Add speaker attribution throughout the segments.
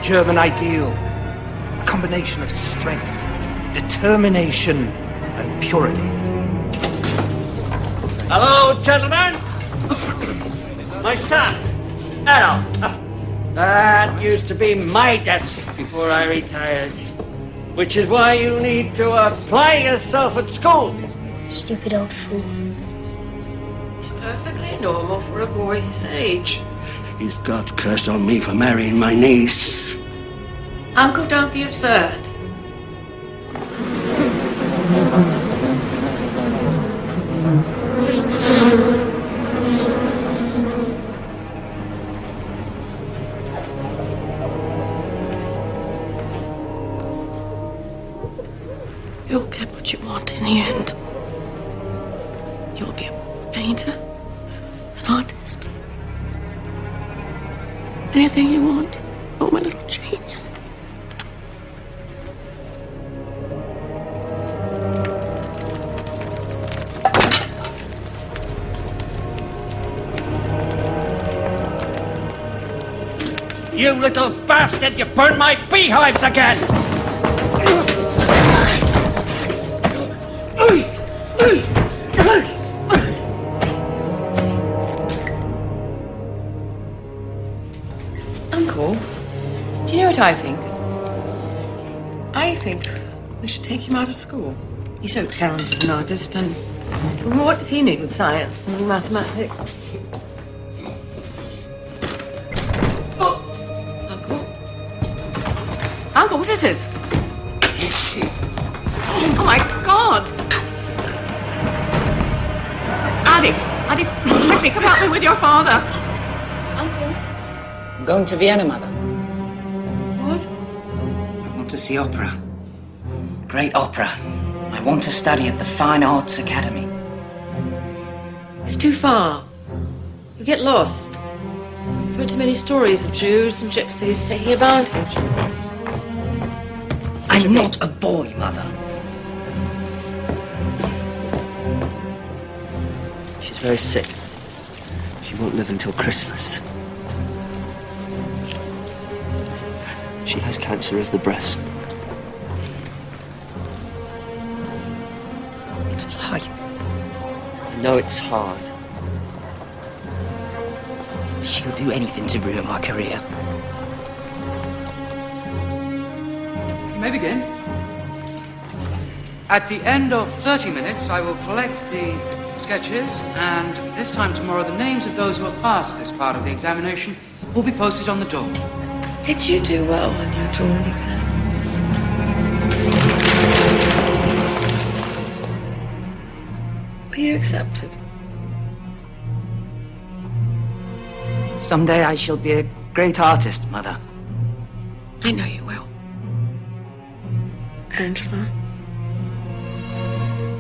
Speaker 1: German ideal, a combination of strength, determination, and purity.
Speaker 2: Hello, gentlemen. My son, Al. That used to be my desk before I retired, which is why you need to apply yourself at school.
Speaker 3: Stupid old fool.
Speaker 4: It's perfectly normal for a boy his age.
Speaker 5: He's got cursed on me for marrying my niece.
Speaker 4: Uncle, don't be absurd.
Speaker 3: You'll get what you want in the end. You'll be a painter, an artist. Anything you want. Oh, my little genius.
Speaker 2: You little bastard, you burned my beehives again!
Speaker 4: Uncle, do you know what I think? I think we should take him out of school. He's so talented an artist, and what does he need with science and mathematics? Uncle, what is it? Oh my God! Addy, quickly come help me with your father. Uncle?
Speaker 6: I'm going to Vienna, Mother.
Speaker 4: What?
Speaker 6: I want to see opera. Great opera. I want to study at the Fine Arts Academy.
Speaker 4: It's too far. You get lost. I've heard too many stories of Jews and gypsies taking advantage.
Speaker 6: I'm not a boy, Mother.
Speaker 7: She's very sick. She won't live until Christmas. She has cancer of the breast.
Speaker 6: It's hard.
Speaker 7: I know it's hard.
Speaker 6: She'll do anything to ruin my career.
Speaker 8: You may begin. At the end of 30 minutes, I will collect the sketches, and this time tomorrow, the names of those who have passed this part of the examination will be posted on the door.
Speaker 4: Did you do well on your drawing exam? Were you accepted?
Speaker 6: Someday I shall be a great artist, Mother.
Speaker 4: I know you will. Angela,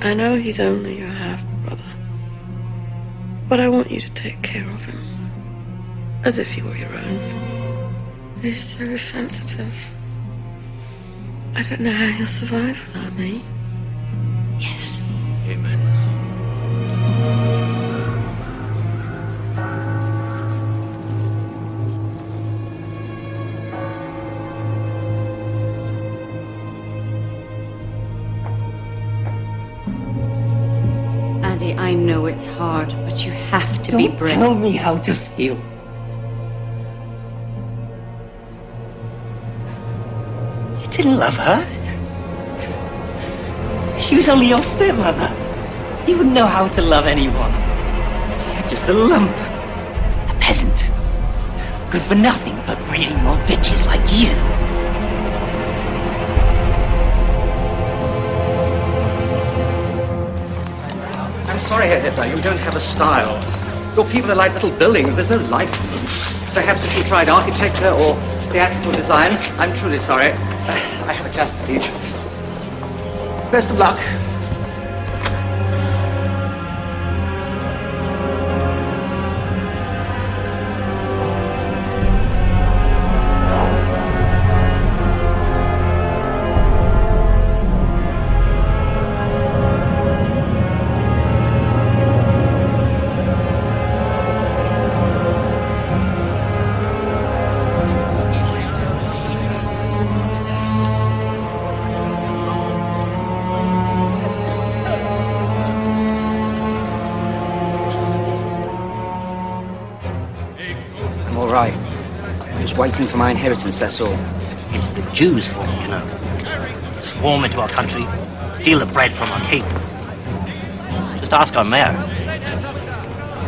Speaker 4: I know he's only your half-brother, but I want you to take care of him as if he were your own. He's so sensitive. I don't know how he'll survive without me.
Speaker 6: Yes.
Speaker 7: Amen.
Speaker 9: Andy, I know it's hard, but you have to be brave.
Speaker 6: Tell me how to feel. You didn't love her. She was only your stepmother. You wouldn't know how to love anyone. You're just a lump. A peasant. Good for nothing but breeding more bitches like you.
Speaker 1: I'm sorry, Herr Hitler, you don't have a style. Your people are like little buildings, there's no life to them. Perhaps if you tried architecture or theatrical design, I'm truly sorry. I have a class to teach. Best of luck.
Speaker 6: Waiting for my inheritance, that's all.
Speaker 10: It's the Jews for me, you know. Swarm into our country, steal the bread from our tables. Just ask our mayor.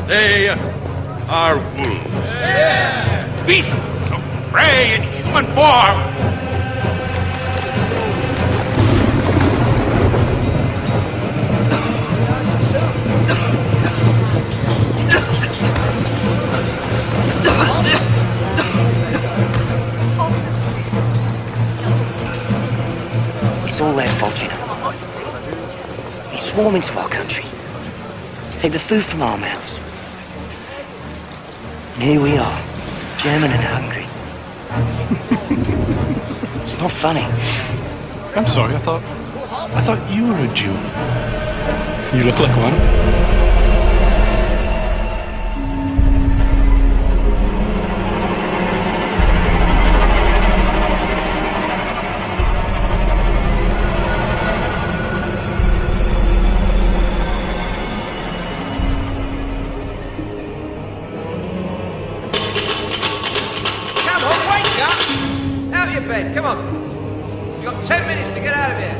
Speaker 11: They are wolves. Yeah. Beasts of prey in human form.
Speaker 6: It's all their fault, you know. They swarm into our country, take the food from our mouths. And here we are, German and hungry. It's not funny.
Speaker 12: I'm sorry, I thought you were a Jew. You look like one.
Speaker 1: Come on. You've got 10 minutes to get out of here.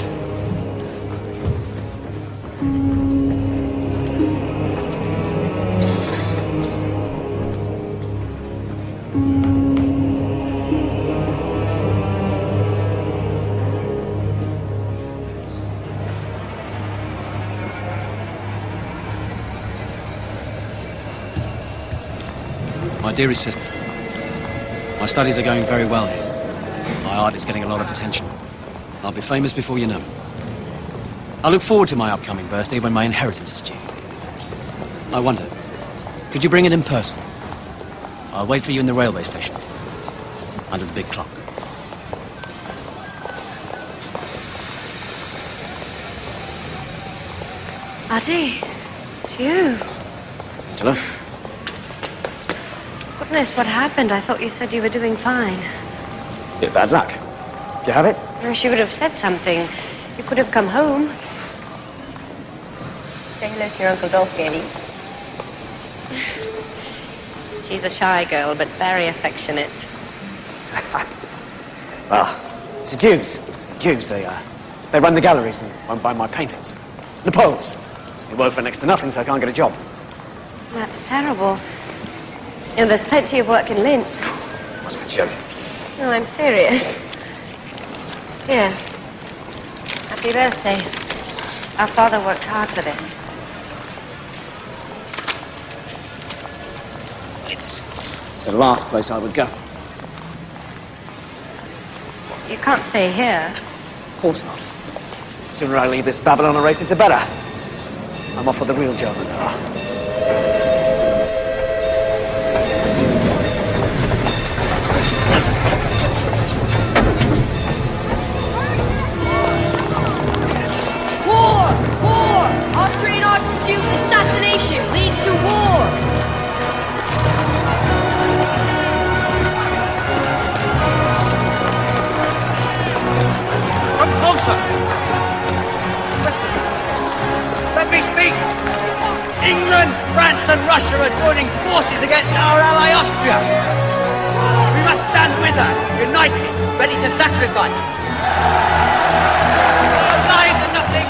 Speaker 13: My dearest sister, my studies are going very well here. My art is getting a lot of attention. I'll be famous before you know it. I look forward to my upcoming birthday when my inheritance is due. I wonder, could you bring it in person? I'll wait for you in the railway station, under the big clock.
Speaker 3: Addy, it's you.
Speaker 13: Angela?
Speaker 3: Goodness, what happened? I thought you said you were doing fine.
Speaker 13: Bit of bad luck. Do you have it?
Speaker 3: Or she would have said something. You could have come home. Say hello to your Uncle Dolphy, Eddie. She's a shy girl, but very affectionate.
Speaker 13: Well, it's the Jews. It's the Jews. They run the galleries and won't buy my paintings. The Poles. They work for next to nothing, so I can't get a job.
Speaker 3: That's terrible. You know, there's plenty of work in Linz.
Speaker 13: Must be joking.
Speaker 3: No, I'm serious. Here. Happy birthday. Our father worked hard for this.
Speaker 13: It's the last place I would go.
Speaker 3: You can't stay here.
Speaker 13: Of course not. The sooner I leave this Babylon races, the better. I'm off where the real Germans are.
Speaker 14: Austrian Archduke's assassination leads to war!
Speaker 1: Come closer! Listen. Let me speak! England, France and Russia are joining forces against our ally Austria! We must stand with her, united, ready to sacrifice! Our lives are nothing!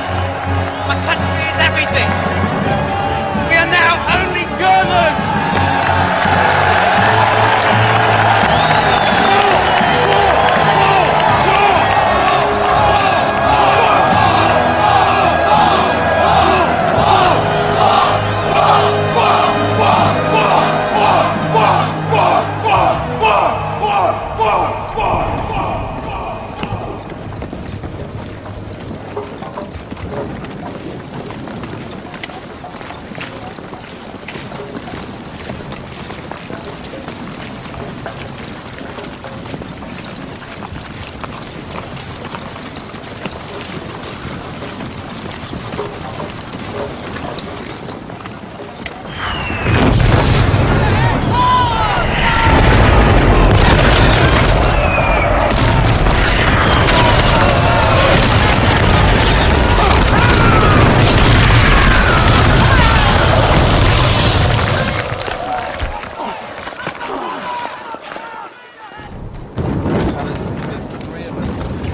Speaker 1: My country is everything! We are now only Germans!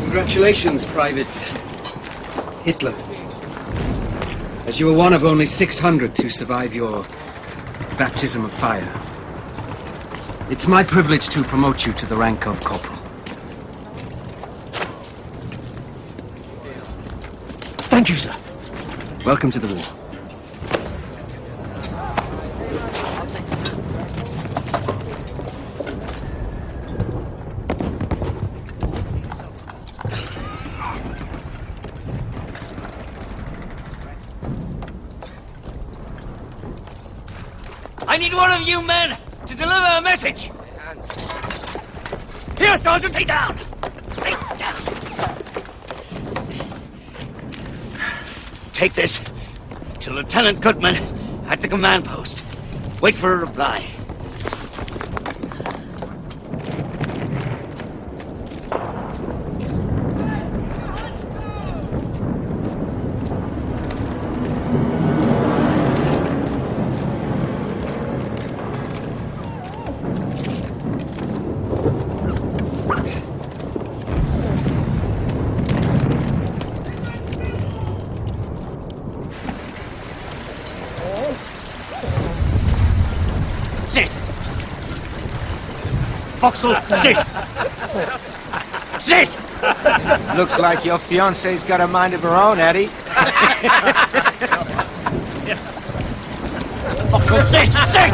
Speaker 13: Congratulations, Private Hitler. As you were one of only 600 to survive your baptism of fire, it's my privilege to promote you to the rank of corporal.
Speaker 12: Thank you, sir.
Speaker 13: Welcome to the war.
Speaker 2: I need one of you men to deliver a message. Here, Sergeant, take down. Take down. Take this to Lieutenant Goodman at the command post. Wait for a reply. Sit! Foxhole, sit! Sit!
Speaker 15: Looks like your fiance's got a mind of her own, Eddie.
Speaker 2: Foxhole, sit! Sit!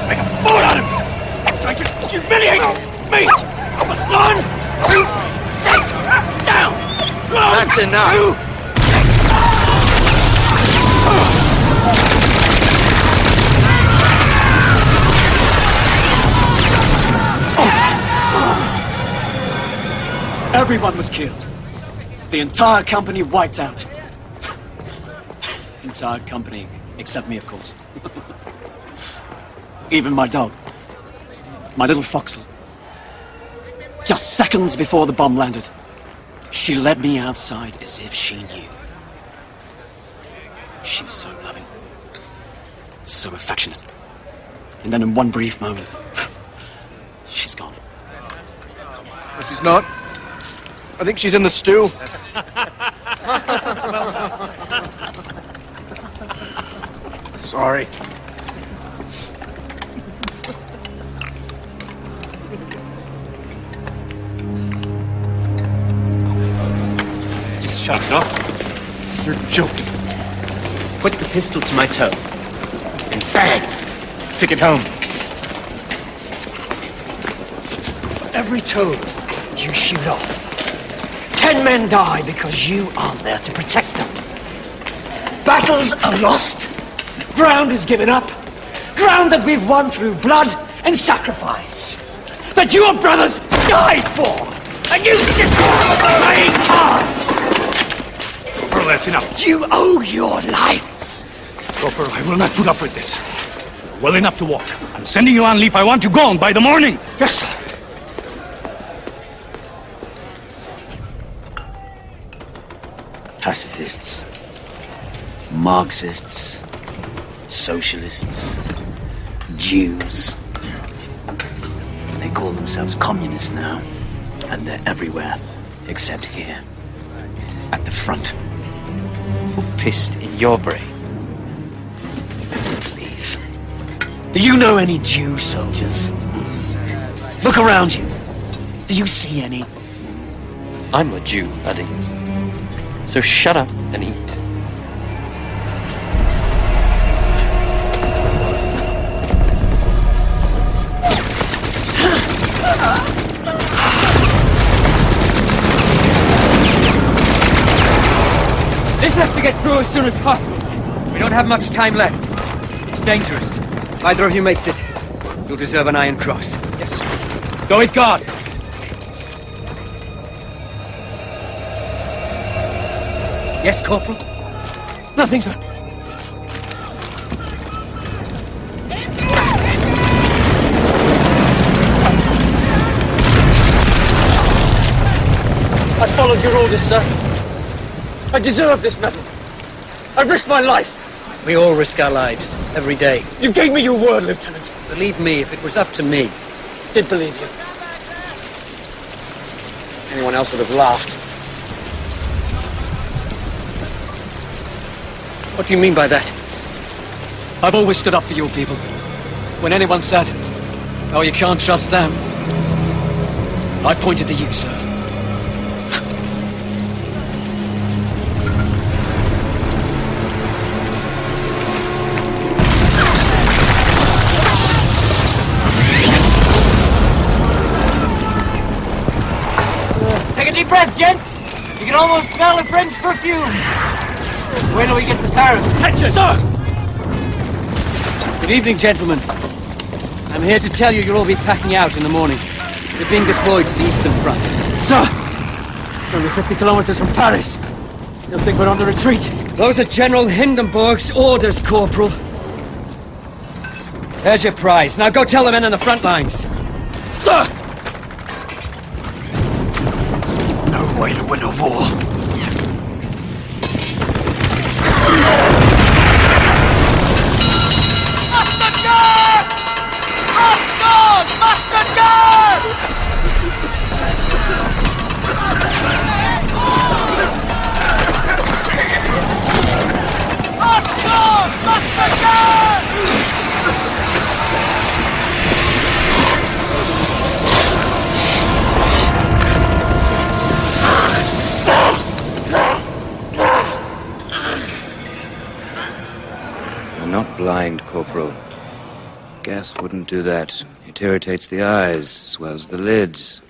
Speaker 2: Make a fool out of him! Trying to humiliate me! One, two, sit down! One,
Speaker 15: That's enough.
Speaker 2: Two.
Speaker 13: Everyone was killed. The entire company wiped out. Entire company, except me, of course. Even my dog. My little Foxhole. Just seconds before the bomb landed, she led me outside as if she knew. She's so loving, so affectionate. And then in one brief moment, she's gone.
Speaker 15: No, she's not. I think she's in the stew. Sorry.
Speaker 10: Shut it off.
Speaker 15: You're joking.
Speaker 10: Put the pistol to my toe. And bang! Take it home.
Speaker 2: For every toe you shoot off, 10 men die because you aren't there to protect them. Battles are lost. Ground is given up. Ground that we've won through blood and sacrifice. That your brothers died for. And you sit playing cards.
Speaker 11: Oh, that's enough.
Speaker 2: You owe your lives.
Speaker 11: Corporal, I will not put up with this. Well enough to walk. I'm sending you on leave. I want you gone by the morning.
Speaker 2: Yes, sir.
Speaker 13: Pacifists, Marxists, Socialists, Jews. They call themselves communists now, and they're everywhere, except here, at the front.
Speaker 15: Who pissed in your brain?
Speaker 13: Please. Do you know any Jew soldiers? Look around you. Do you see any?
Speaker 15: I'm a Jew, Eddie. So shut up and eat.
Speaker 2: This has to get through as soon as possible. We don't have much time left. It's dangerous. If either of you makes it, you'll deserve an Iron Cross.
Speaker 15: Yes, sir.
Speaker 2: Go with God. Yes, Corporal?
Speaker 15: Nothing, sir.
Speaker 2: I followed your orders, sir. I deserve this medal.
Speaker 13: I've risked my life.
Speaker 7: We all risk our lives every day.
Speaker 13: You gave me your word, Lieutenant.
Speaker 7: Believe me, if it was up to me.
Speaker 13: Did believe you. Anyone else would have laughed.
Speaker 7: What do you mean by that?
Speaker 13: I've always stood up for your people. When anyone said, "Oh, you can't trust them," I pointed to you, sir.
Speaker 6: Take a deep breath, gents. You can almost smell the French perfume. Wait till we get to Paris.
Speaker 13: Attention, sir! Good evening, gentlemen. I'm here to tell you you'll all be packing out in the morning. You're being deployed to the Eastern Front. Sir! We're only 50 kilometers from Paris. You'll think we're on the retreat.
Speaker 7: Those are General Hindenburg's orders, Corporal. There's your prize. Now go tell the men on the front lines.
Speaker 13: Sir!
Speaker 11: No way to win a war.
Speaker 1: Mustard gas! Masks on! Mustard gas! Masks on! Mustard gas!
Speaker 16: You're not blind, Corporal. Gas wouldn't do that. It irritates the eyes, swells the lids.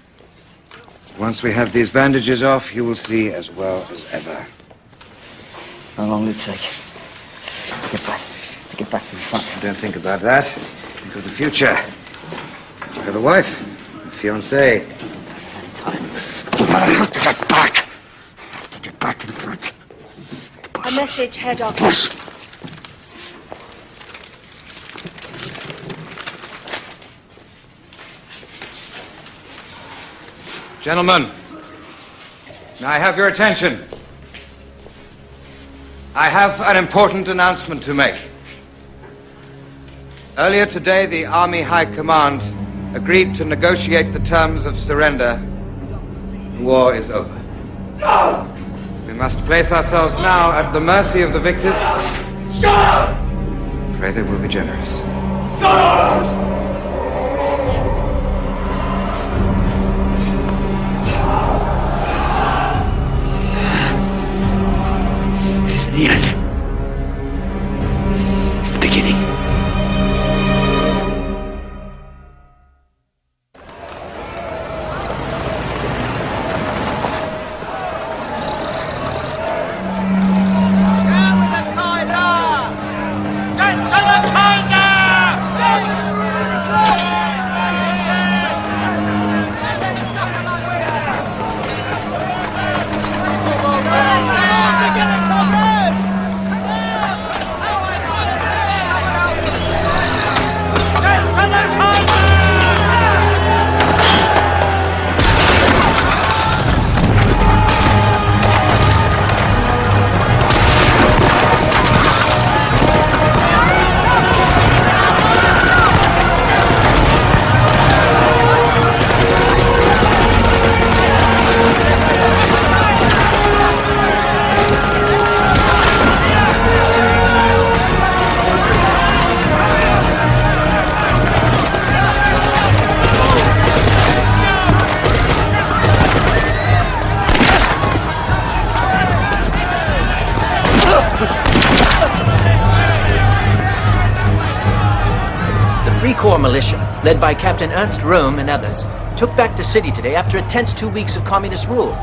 Speaker 16: Once we have these bandages off, you will see as well as ever.
Speaker 6: How long will it take? To get back to the front.
Speaker 16: Don't think about that. Think of the future. You've got a wife, a fiancé.
Speaker 11: But I have to get back. I have to get back to the front.
Speaker 14: A message, Head Office.
Speaker 16: Gentlemen, may I have your attention? I have an important announcement to make. Earlier today, the Army High Command agreed to negotiate the terms of surrender. The war is over. No! We must place ourselves now at the mercy of the victors.
Speaker 1: Shut up!
Speaker 16: Pray they will be generous.
Speaker 1: Shut up!
Speaker 11: It's the end. It's the beginning.
Speaker 6: Corps militia, led by Captain Ernst Röhm and others, took back the city today after a tense 2 weeks of communist rule.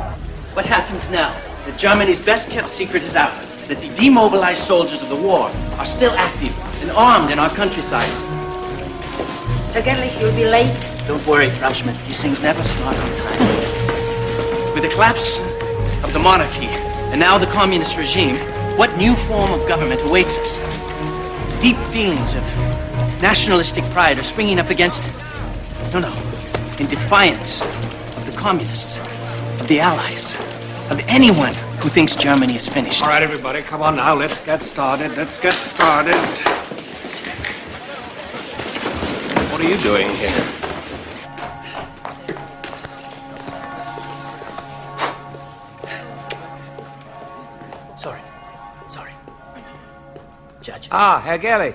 Speaker 17: What happens now? That Germany's best-kept secret is out. That the demobilized soldiers of the war are still active and armed in our countrysides.
Speaker 14: Vergeblich, you'll be late.
Speaker 17: Don't worry, Frauschmidt. These things never start on time. With the collapse of the monarchy and now the communist regime, what new form of government awaits us? Deep feelings of nationalistic pride are springing up against, in defiance of the communists, of the Allies. of anyone who thinks Germany is finished.
Speaker 2: All right, everybody, come on now. Let's get started.
Speaker 12: What are you doing here?
Speaker 17: Sorry. Judge.
Speaker 2: Ah, Herr Gerlich.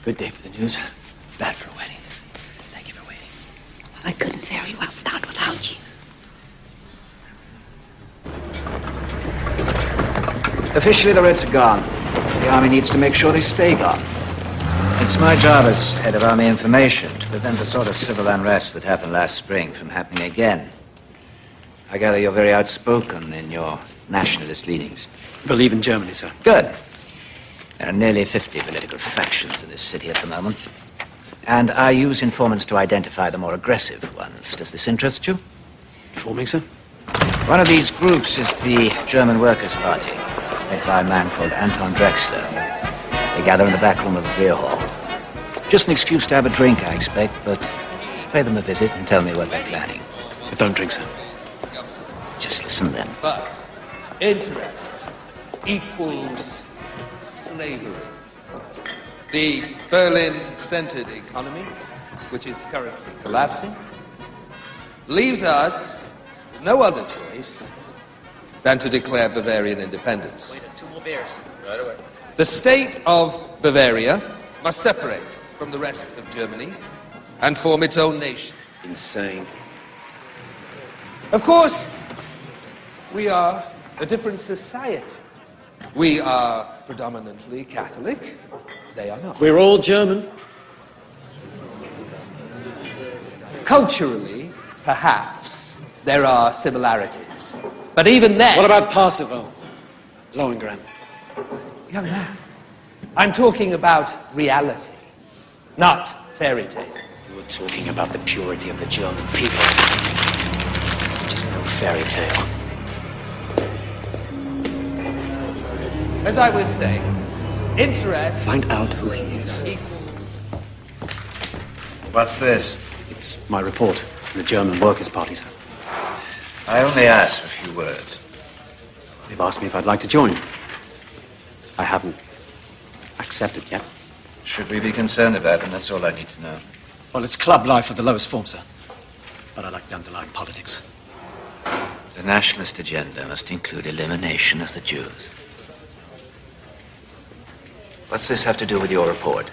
Speaker 17: Good day for the news. Bad for a wedding. Thank you for waiting.
Speaker 9: Well, I couldn't very well start without you.
Speaker 18: Officially, the Reds are gone. The army needs to make sure they stay gone. It's my job as head of army information to prevent the sort of civil unrest that happened last spring from happening again. I gather you're very outspoken in your nationalist leanings.
Speaker 13: Believe in Germany, sir.
Speaker 18: Good. There are nearly 50 political factions in this city at the moment. And I use informants to identify the more aggressive ones. Does this interest you?
Speaker 13: Informing, sir?
Speaker 18: One of these groups is the German Workers' Party, led by a man called Anton Drexler. They gather in the back room of a beer hall. Just an excuse to have a drink, I expect, but pay them a visit and tell me what they're planning.
Speaker 13: But don't drink, sir.
Speaker 18: Just listen then.
Speaker 19: But interest equals slavery. The Berlin-centered economy, which is currently collapsing, leaves us with no other choice than to declare Bavarian independence.
Speaker 17: Two more beers. Right away.
Speaker 19: The state of Bavaria must separate from the rest of Germany and form its own nation.
Speaker 17: Insane.
Speaker 19: Of course, we are a different society. We are predominantly Catholic. They are not.
Speaker 13: We're all German.
Speaker 19: Culturally, perhaps, there are similarities. But even then...
Speaker 13: What about Parsifal? Lohengrin?
Speaker 19: Young man, I'm talking about reality, not fairy tales.
Speaker 13: You were talking about the purity of the German people. Just no fairy tale.
Speaker 19: As I was saying, interest...
Speaker 5: Find out who he is.
Speaker 18: What's this?
Speaker 13: It's my report from the German Workers' Party, sir.
Speaker 18: I only asked for a few words.
Speaker 13: They've asked me if I'd like to join. I haven't accepted yet.
Speaker 18: Should we be concerned about them? That's all I need to know.
Speaker 13: Well, it's club life of the lowest form, sir. But I like the underlying politics.
Speaker 18: The nationalist agenda must include elimination of the Jews. What's this have to do with your report?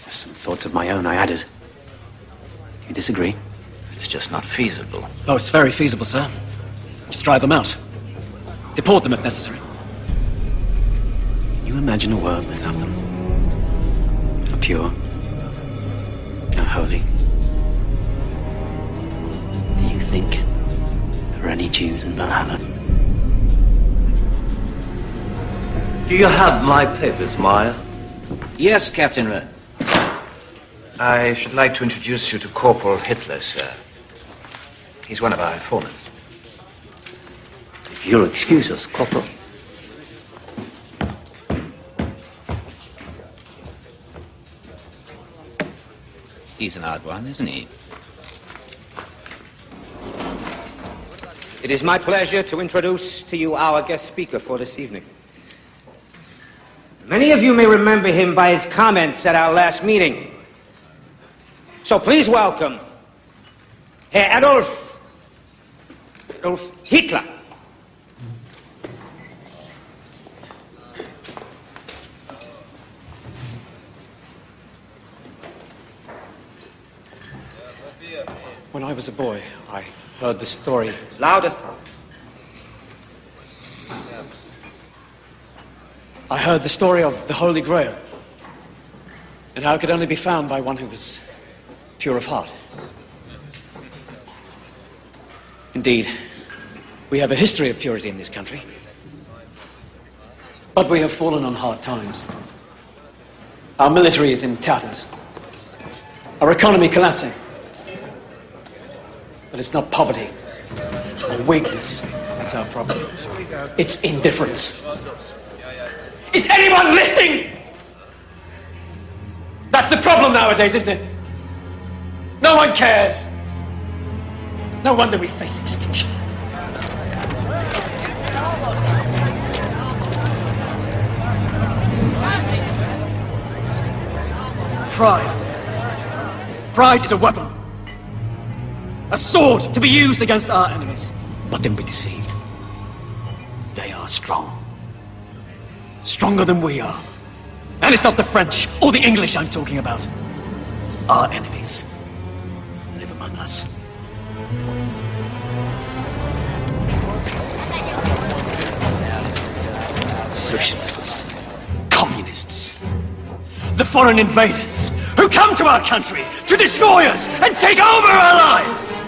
Speaker 13: Just some thoughts of my own I added. Do you disagree?
Speaker 18: It's just not feasible.
Speaker 13: Oh, it's very feasible, sir. Just drive them out. Deport them if necessary. Can you imagine a world without them? How pure, how holy. Do you think there are any Jews in Valhalla?
Speaker 5: Do you have my papers, Meyer?
Speaker 18: Yes, Captain Rudd. I should like to introduce you to Corporal Hitler, sir. He's one of our informants.
Speaker 5: If you'll excuse us, Corporal.
Speaker 18: He's an odd one, isn't he?
Speaker 2: It is my pleasure to introduce to you our guest speaker for this evening. Many of you may remember him by his comments at our last meeting. So please welcome Herr Adolf Hitler.
Speaker 13: When I was a boy, I heard the story.
Speaker 2: Louder.
Speaker 13: I heard the story of the Holy Grail, and how it could only be found by one who was pure of heart. Indeed, we have a history of purity in this country, but we have fallen on hard times. Our military is in tatters, our economy collapsing. But it's not poverty or weakness that's our problem. It's indifference. Is anyone listening? That's the problem nowadays, isn't it? No one cares. No wonder we face extinction. Pride. Pride is a weapon. A sword to be used against our enemies. But don't be deceived. They are strong. Stronger than we are. And it's not the French or the English I'm talking about. Our enemies live among us. Socialists, communists, the foreign invaders who come to our country to destroy us and take over our lives.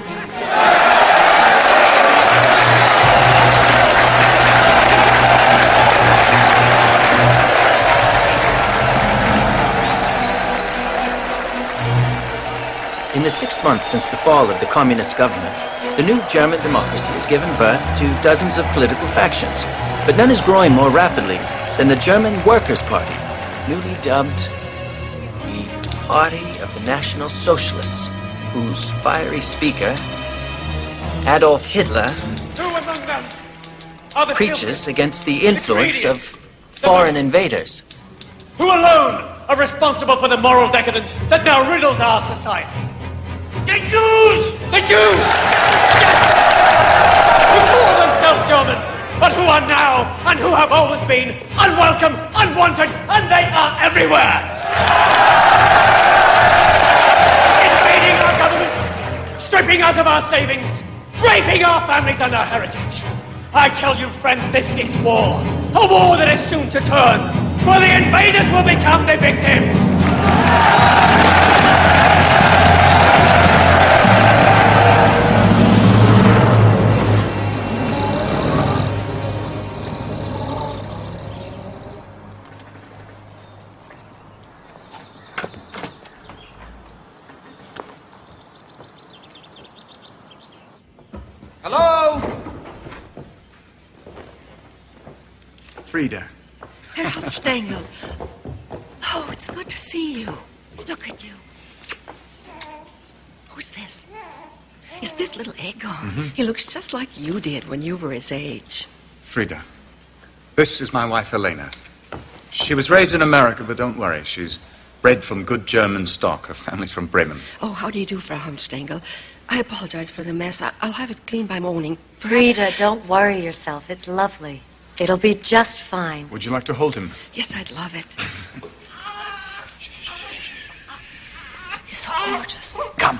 Speaker 18: In the 6 months since the fall of the communist government, the new German democracy has given birth to dozens of political factions, but none is growing more rapidly than the German Workers' Party, newly dubbed the Party of the National Socialists, whose fiery speaker, Adolf Hitler, preaches against the influence of foreign invaders.
Speaker 13: Who alone are responsible for the moral decadence that now riddles our society? The Jews! The Jews! Yes! Who call themselves German, but who are now, and who have always been, unwelcome, unwanted, and they are everywhere! Invading our government, stripping us of our savings, raping our families and our heritage. I tell you, friends, this is war. A war that is soon to turn, where the invaders will become the victims.
Speaker 16: Hello?
Speaker 12: Frida.
Speaker 4: Herr Stengel. Oh, it's good to see you. Look at you. Who's this? Is this little Egon? He looks just like you did when you were his age.
Speaker 12: Frida. This is my wife, Helena. She was raised in America, but don't worry. She's bred from good German stock. Her family's from Bremen.
Speaker 4: Oh, how do you do, Frau Stengel? I apologize for the mess. I'll have it cleaned by morning.
Speaker 20: Frida, don't worry yourself. It's lovely. It'll be just fine.
Speaker 12: Would you like to hold him?
Speaker 4: Yes, I'd love it. He's so gorgeous.
Speaker 12: Come.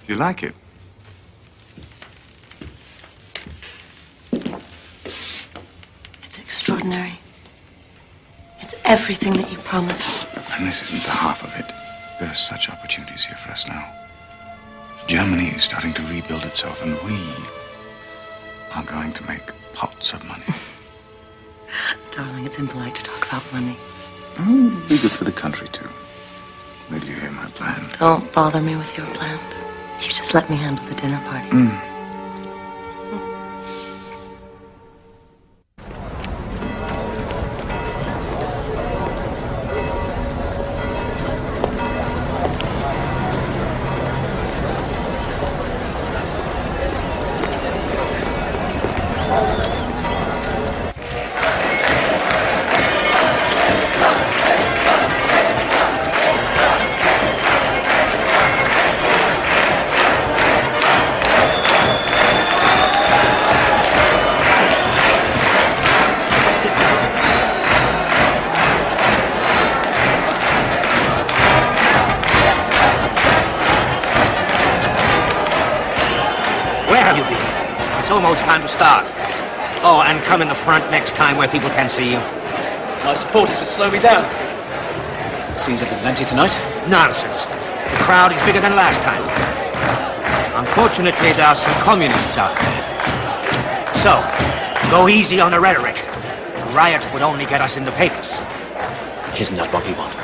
Speaker 12: Do you like it?
Speaker 20: It's extraordinary. It's everything that you promised.
Speaker 12: And this isn't the half of it. There are such opportunities here for us now. Germany is starting to rebuild itself, and we are going to make pots of money.
Speaker 20: Darling, it's impolite to talk about money.
Speaker 12: Oh, be good for the country, too. Will you hear my plan?
Speaker 20: Don't bother me with your plans. You just let me handle the dinner parties.
Speaker 10: Time to start. Oh, and come in the front next time where people can see you.
Speaker 13: My supporters would slow me down. Seems it's empty tonight.
Speaker 10: Nonsense. The crowd is bigger than last time. Unfortunately, there are some communists out there. So, go easy on the rhetoric. The riot would only get us in the papers.
Speaker 13: Isn't that what we want?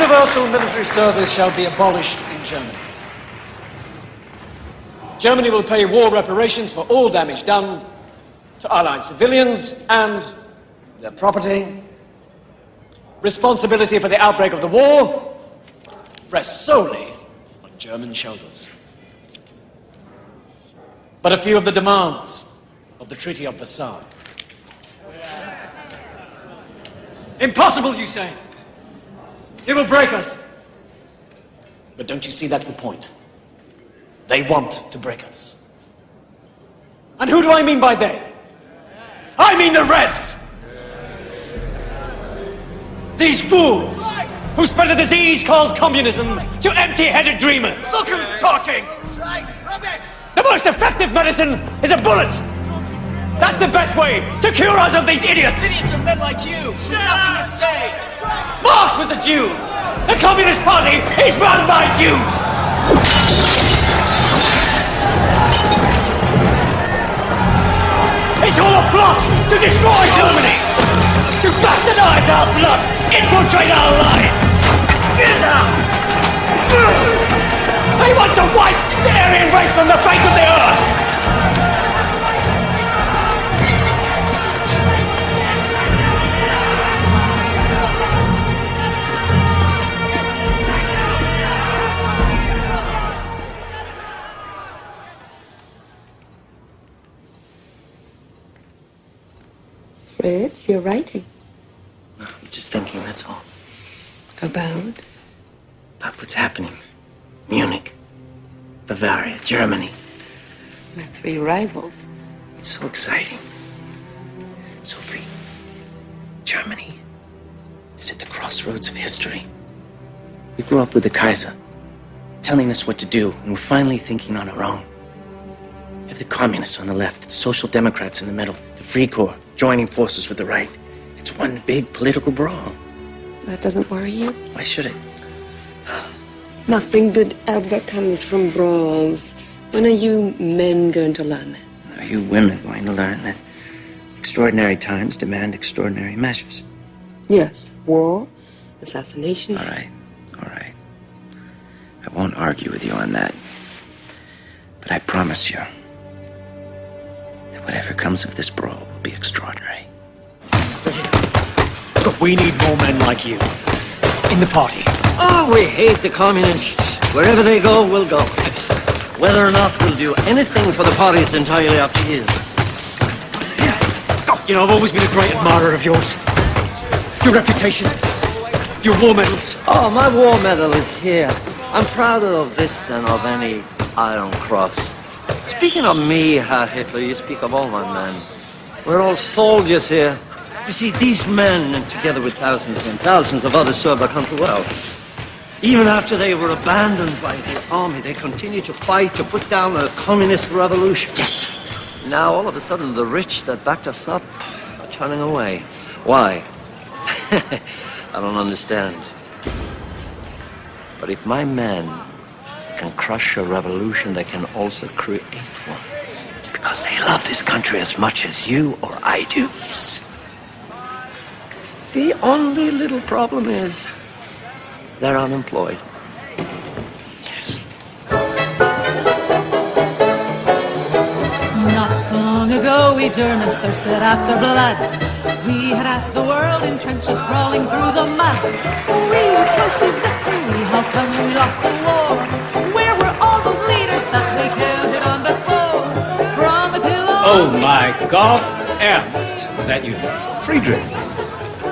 Speaker 13: Universal military service shall be abolished in Germany. Germany will pay war reparations for all damage done to Allied civilians and their property. Responsibility for the outbreak of the war rests solely on German shoulders. But a few of the demands of the Treaty of Versailles. Impossible, you say? It will break us. But don't you see that's the point? They want to break us. And who do I mean by they? I mean the Reds! These fools who spread a disease called communism to empty-headed dreamers.
Speaker 1: Look who's talking!
Speaker 13: The most effective medicine is a bullet! That's the best way to cure us of these idiots!
Speaker 1: Idiots are men like you! Nothing to say!
Speaker 13: Marx was a Jew! The Communist Party is run by Jews! It's all a plot to destroy Germany! To bastardize our blood! Infiltrate our lives! They want to wipe the Aryan race from the face of the earth!
Speaker 4: Fritz, you're writing.
Speaker 6: No, I'm just thinking, that's all.
Speaker 4: About?
Speaker 6: About what's happening. Munich, Bavaria, Germany.
Speaker 4: My 3 rivals.
Speaker 6: It's so exciting. Sophie, Germany is at the crossroads of history. We grew up with the Kaiser, telling us what to do, and we're finally thinking on our own. You have the communists on the left, the social democrats in the middle, the Free Corps joining forces with the right. It's one big political brawl.
Speaker 4: That doesn't worry you?
Speaker 6: Why should it?
Speaker 4: Nothing good ever comes from brawls. When are you men going to learn that?
Speaker 6: Are you women going to learn that extraordinary times demand extraordinary measures?
Speaker 4: Yes. War, assassination.
Speaker 6: All right. I won't argue with you on that. But I promise you that whatever comes of this brawl will be extraordinary.
Speaker 13: Look, we need more men like you in the party.
Speaker 2: Oh, we hate the communists. Wherever they go, we'll go. Whether or not we'll do anything for the party is entirely up to you.
Speaker 13: You know, I've always been a great admirer of yours. Your reputation, your war medals.
Speaker 2: Oh, my war medal is here. I'm prouder of this than of any Iron Cross. Speaking of me, Herr Hitler, you speak of all my men. We're all soldiers here. You see, these men, together with thousands and thousands of others, served our country well. Even after they were abandoned by the army, they continued to fight to put down a communist revolution.
Speaker 13: Yes.
Speaker 2: Now, all of a sudden, the rich that backed us up are turning away. Why? I don't understand. But if my men can crush a revolution, they can also create one. Because they love this country as much as you or I do. Yes. The only little problem is they're unemployed.
Speaker 13: Yes.
Speaker 21: Not so long ago, we Germans thirsted after blood. We had half the world in trenches crawling through the mud. We were close to victory. How come we lost the war? Where were all those leaders that we counted on before? From Attila...
Speaker 13: Oh, my God. Ernst, was that you?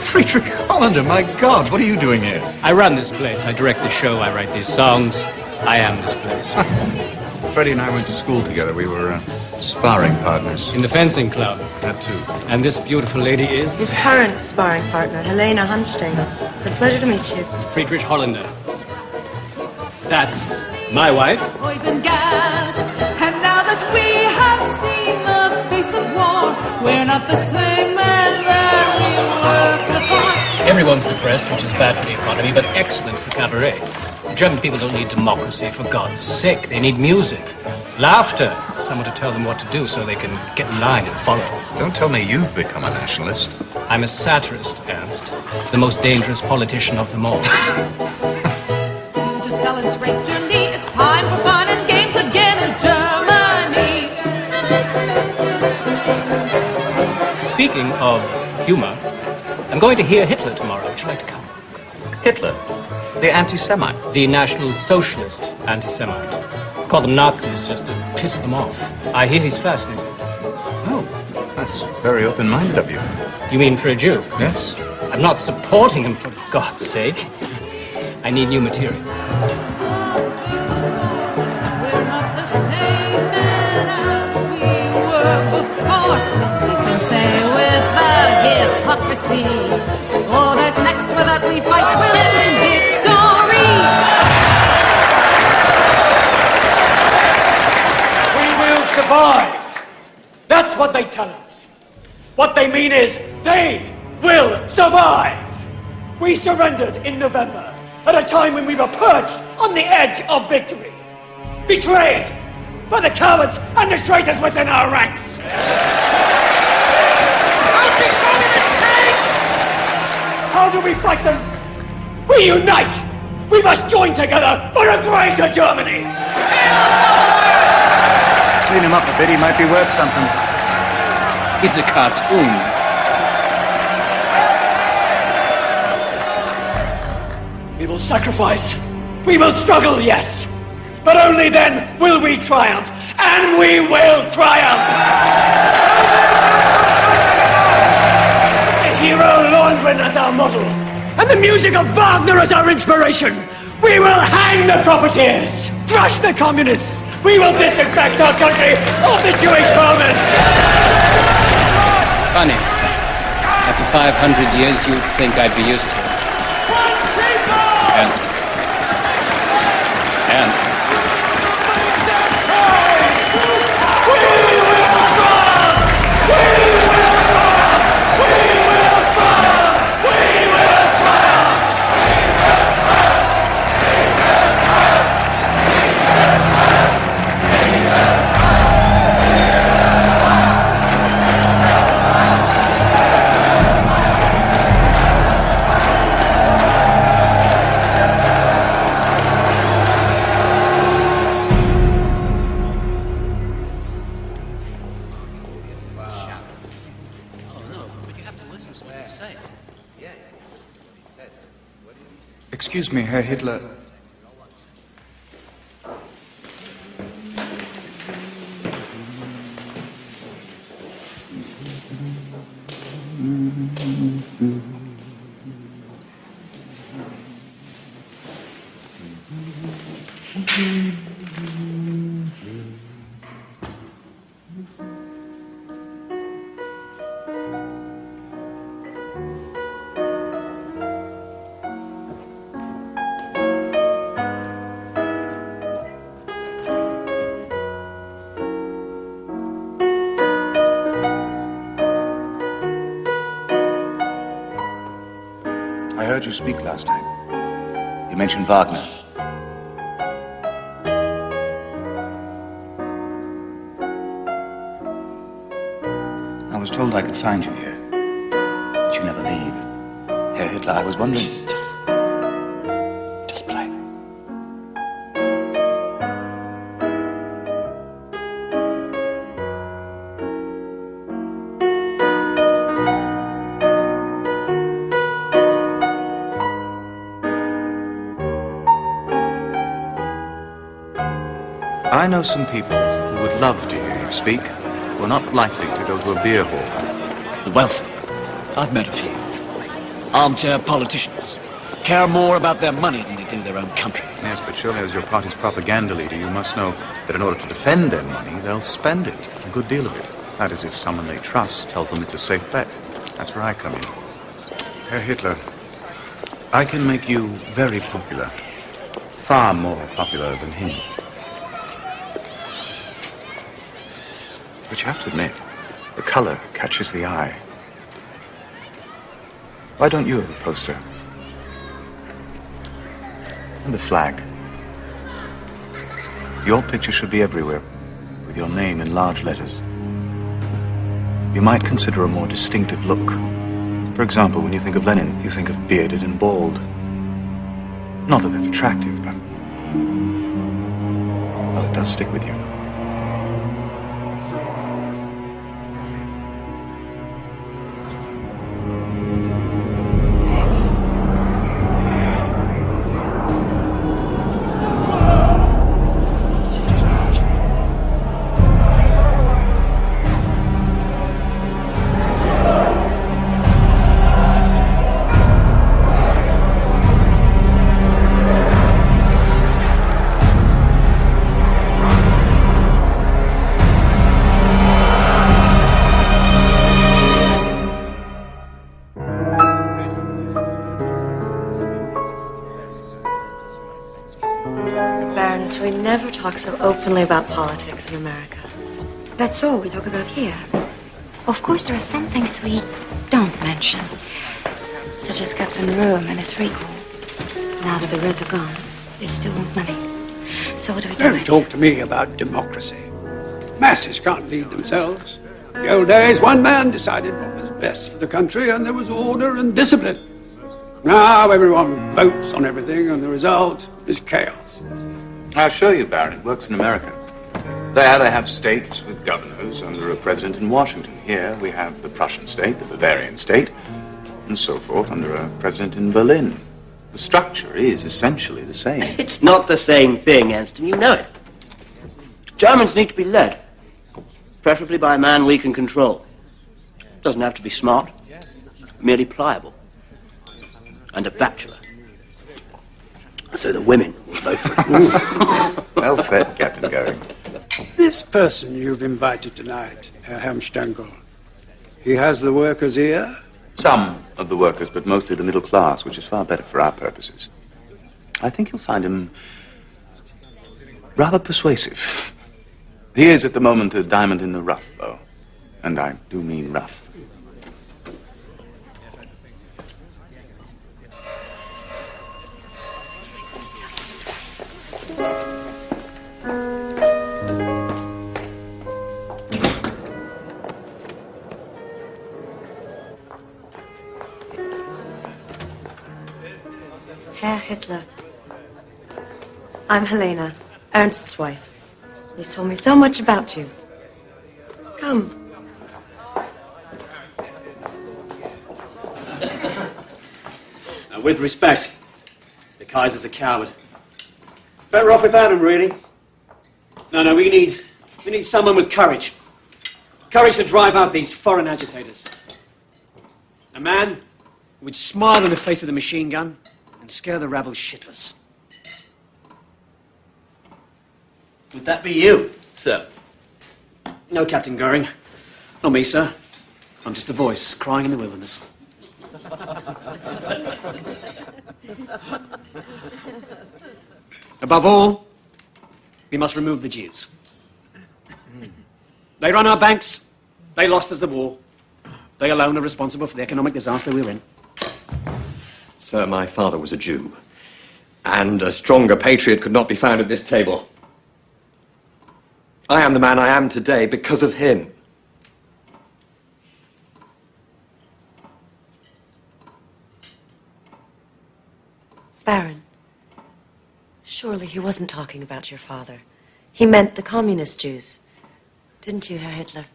Speaker 12: Friedrich Hollander, my God, what are you doing here?
Speaker 13: I run this place. I direct the show. I write these songs. I am this place.
Speaker 12: Freddie and I went to school together. We were sparring partners.
Speaker 13: In the fencing club.
Speaker 12: That too.
Speaker 13: And this beautiful lady is...
Speaker 20: His current sparring partner, Helena Hunstein. It's a pleasure to meet you.
Speaker 13: Friedrich Hollander. That's my wife.
Speaker 21: Poison gas. And now that we have seen the face of war, we're not the same men that we were before.
Speaker 13: Everyone's depressed, which is bad for the economy, but excellent for cabaret. German people don't need democracy, for God's sake. They need music, laughter, someone to tell them what to do so they can get in line and follow.
Speaker 12: Don't tell me you've become a nationalist.
Speaker 8: I'm a satirist, Ernst. The most dangerous politician of them all.
Speaker 21: You just fell and scraped your knee. It's time for fun and games again in Germany.
Speaker 8: Speaking of humor, I'm going to hear Hitler tomorrow. Would you like to come?
Speaker 12: Hitler? The anti-Semite?
Speaker 8: The National Socialist anti-Semite. Call them Nazis just to piss them off. I hear he's fascinating.
Speaker 12: Oh, that's very open-minded of you.
Speaker 8: You mean for a Jew?
Speaker 12: Yes.
Speaker 8: I'm not supporting him, for God's sake. I need new material.
Speaker 21: We're not the same men as we were before. We can say with the hypocrisy, oh, that next war that we fight will end in victory.
Speaker 2: We will survive. That's what they tell us. What they mean is they will survive. We surrendered in November at a time when we were perched on the edge of victory. Betrayed by the cowards and the traitors within our ranks. How do we fight them? We unite. We must join together for a greater Germany.
Speaker 18: Clean him up a bit, he might be worth something.
Speaker 15: He's a cartoon.
Speaker 2: We will sacrifice. We will struggle, yes. But only then will we triumph. And we will triumph. The hero Lohengrin as our model. And the music of Wagner as our inspiration. We will hang the profiteers. Crush the communists. We will disinfect our country of the Jewish vermin.
Speaker 15: Funny. After 500 years, you'd think I'd be used to it. Ernst. Ernst.
Speaker 12: Excuse me, Herr Hitler. I heard you speak last night. You mentioned Wagner. I was told I could find you here, that you never leave. Herr Hitler, I was wondering... Just play. I know some people who would love to hear you speak, who are not likely to go to a beer hall.
Speaker 13: The wealthy. I've met a few. Armchair politicians. Care more about their money than they do their own country.
Speaker 12: Yes, but surely as your party's propaganda leader, you must know that in order to defend their money, they'll spend it, a good deal of it. That is, if someone they trust tells them it's a safe bet. That's where I come in. Herr Hitler, I can make you very popular. Far more popular than him. But you have to admit, the color catches the eye. Why don't you have a poster? And a flag. Your picture should be everywhere, with your name in large letters. You might consider a more distinctive look, For example, when you think of Lenin, you think of bearded and bald. Not that that's attractive, but... well, it does stick with you.
Speaker 20: We never talk so openly about politics in America.
Speaker 9: That's all we talk about here. Of course, there are some things we don't mention, such as Captain Rome and his recall. Now that the Reds are gone, they still want money. So what do we do?
Speaker 3: Don't talk to me about democracy. Masses can't lead themselves. In the old days, one man decided what was best for the country, and there was order and discipline. Now everyone votes on everything, and the result is chaos.
Speaker 12: I'll show you, Baron. It works in America. There they have states with governors under a president in Washington. Here we have the Prussian state, the Bavarian state, and so forth under a president in Berlin. The structure is essentially the same.
Speaker 17: It's not the same thing, Anston. You know it. Germans need to be led, preferably by a man we can control. Doesn't have to be smart, merely pliable, and a bachelor. So the women will vote for him.
Speaker 12: Well said, Captain Goering.
Speaker 3: This person you've invited tonight, Herr Helmstengel, he has the workers' ear?
Speaker 12: Some of the workers, but mostly the middle class, which is far better for our purposes. I think you'll find him rather persuasive. He is at the moment a diamond in the rough, though. And I do mean rough.
Speaker 20: Herr Hitler. I'm Helena, Ernst's wife. He's told me so much about you. Come.
Speaker 13: Now, with respect, the Kaiser's a coward. Better off without him, really. No, we need someone with courage. Courage to drive out these foreign agitators. A man who would smile in the face of the machine gun and scare the rabble shitless. Would that be you, sir? No, Captain Goering. Not me, sir. I'm just a voice crying in the wilderness. Above all, we must remove the Jews. They run our banks. They lost us the war. They alone are responsible for the economic disaster we're in.
Speaker 15: Sir, my father was a Jew, and a stronger patriot could not be found at this table. I am the man I am today because of him.
Speaker 20: Baron, surely he wasn't talking about your father. He meant the communist Jews. Didn't you, Herr Hitler?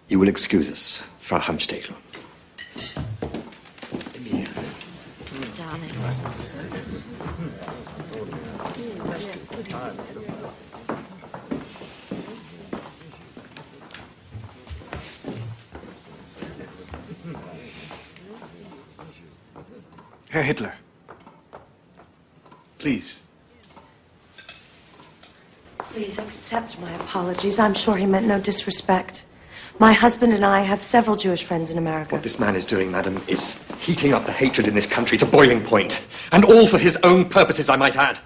Speaker 15: You will excuse us, Frau Helmstengel.
Speaker 9: Darling.
Speaker 12: Herr Hitler. Please.
Speaker 20: Please accept my apologies. I'm sure he meant no disrespect. My husband and I have several Jewish friends in America.
Speaker 15: What this man is doing, madam, is heating up the hatred in this country to boiling point. And all for his own purposes, I might add.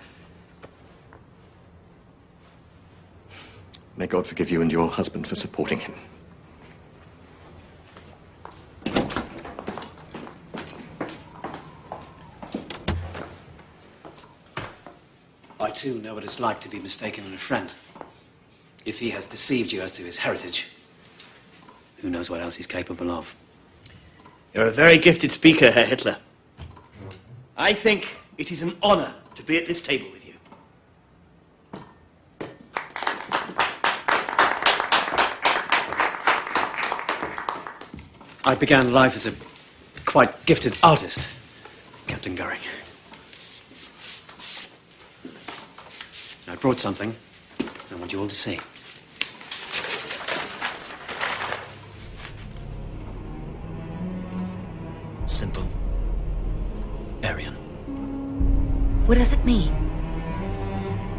Speaker 15: May God forgive you and your husband for supporting him.
Speaker 13: I too know what it's like to be mistaken in a friend. If he has deceived you as to his heritage, who knows what else he's capable of?
Speaker 17: You're a very gifted speaker, Herr Hitler. I think it is an honor to be at this table with you.
Speaker 13: I began life as a quite gifted artist, Captain Goering. I brought something I want you all to see. Simple. Aryan.
Speaker 9: What does it mean?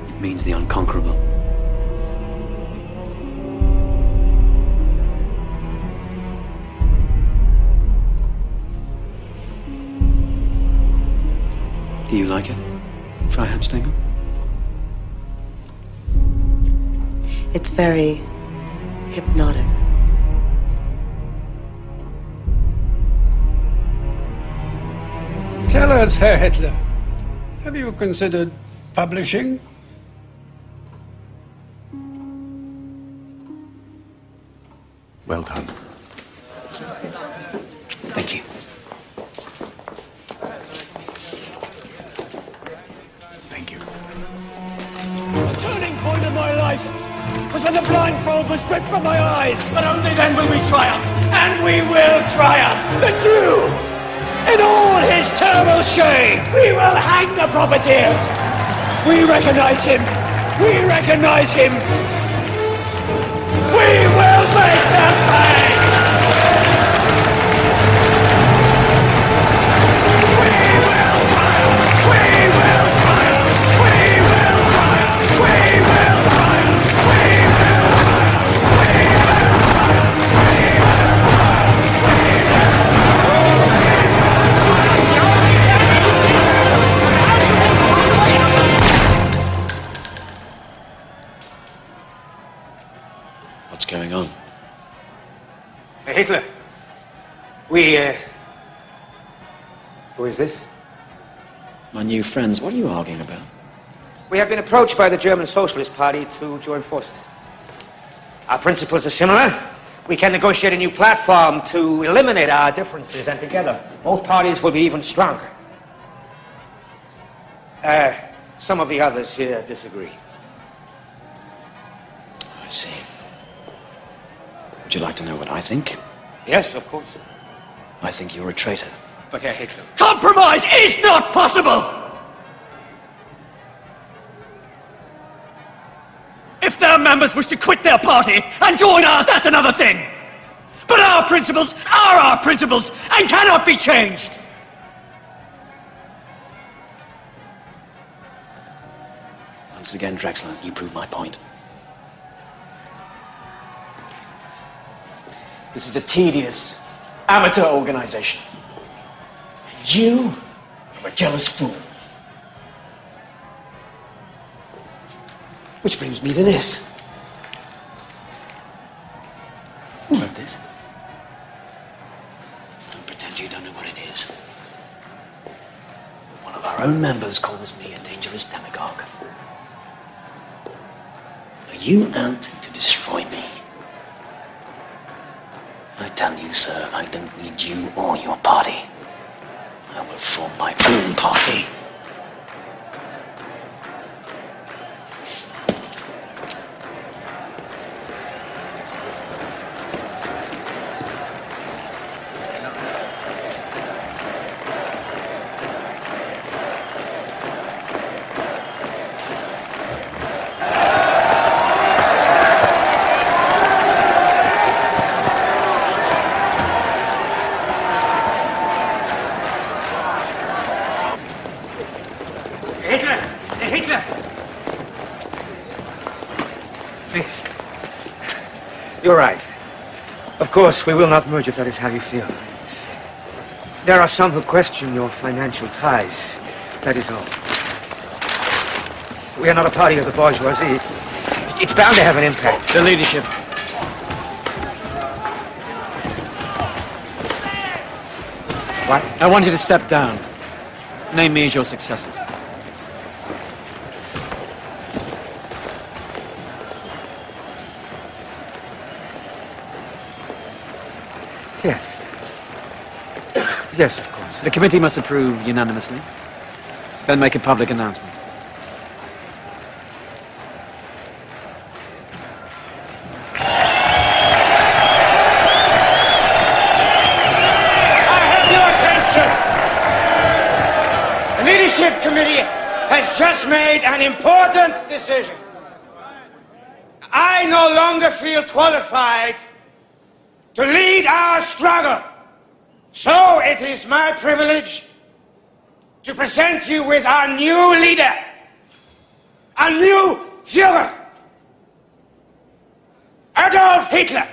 Speaker 13: It means the unconquerable. Do you like it, Freiheitsdengel?
Speaker 20: It's very hypnotic.
Speaker 3: Tell us, Herr Hitler, have you considered publishing?
Speaker 12: Well done.
Speaker 13: Thank you.
Speaker 12: Thank you.
Speaker 11: The turning point of my life was when the blindfold was stripped from my eyes. But only then will we triumph, and we will triumph. The Jew, in all his terrible shame, we will hang the profiteers. We recognize him. We recognize him. We will make them pay.
Speaker 13: What's going on?
Speaker 10: Hitler, who is this?
Speaker 13: My new friends, what are you arguing about?
Speaker 10: We have been approached by the German Socialist Party to join forces. Our principles are similar. We can negotiate a new platform to eliminate our differences, and together, both parties will be even stronger. Some of the others here disagree.
Speaker 13: I see. Would you like to know what I think?
Speaker 10: Yes, of course.
Speaker 13: I think you're a traitor.
Speaker 10: But Herr Hitler...
Speaker 11: Compromise is not possible! If their members wish to quit their party and join ours, that's another thing. But our principles are our principles and cannot be changed.
Speaker 13: Once again, Drexler, you prove my point. This is a tedious, amateur organization. And you are a jealous fool. Which brings me to this. Who wrote this? Don't pretend you don't know what it is. One of our own members calls me a dangerous demagogue. Are you out to destroy me? I tell you, sir, I don't need you or your party. I will form my own party.
Speaker 10: You're right. Of course, we will not merge if that is how you feel. There are some who question your financial ties. That is all. We are not a party of the bourgeoisie. It's bound to have an impact.
Speaker 13: The leadership.
Speaker 10: What?
Speaker 13: I want you to step down. Name me as your successor. Yes. Yes, of course. The committee must approve unanimously. Then make a public announcement.
Speaker 10: The leadership committee has just made an important decision. I no longer feel qualified to lead our struggle. So it is my privilege to present you with our new leader, our new Führer, Adolf Hitler.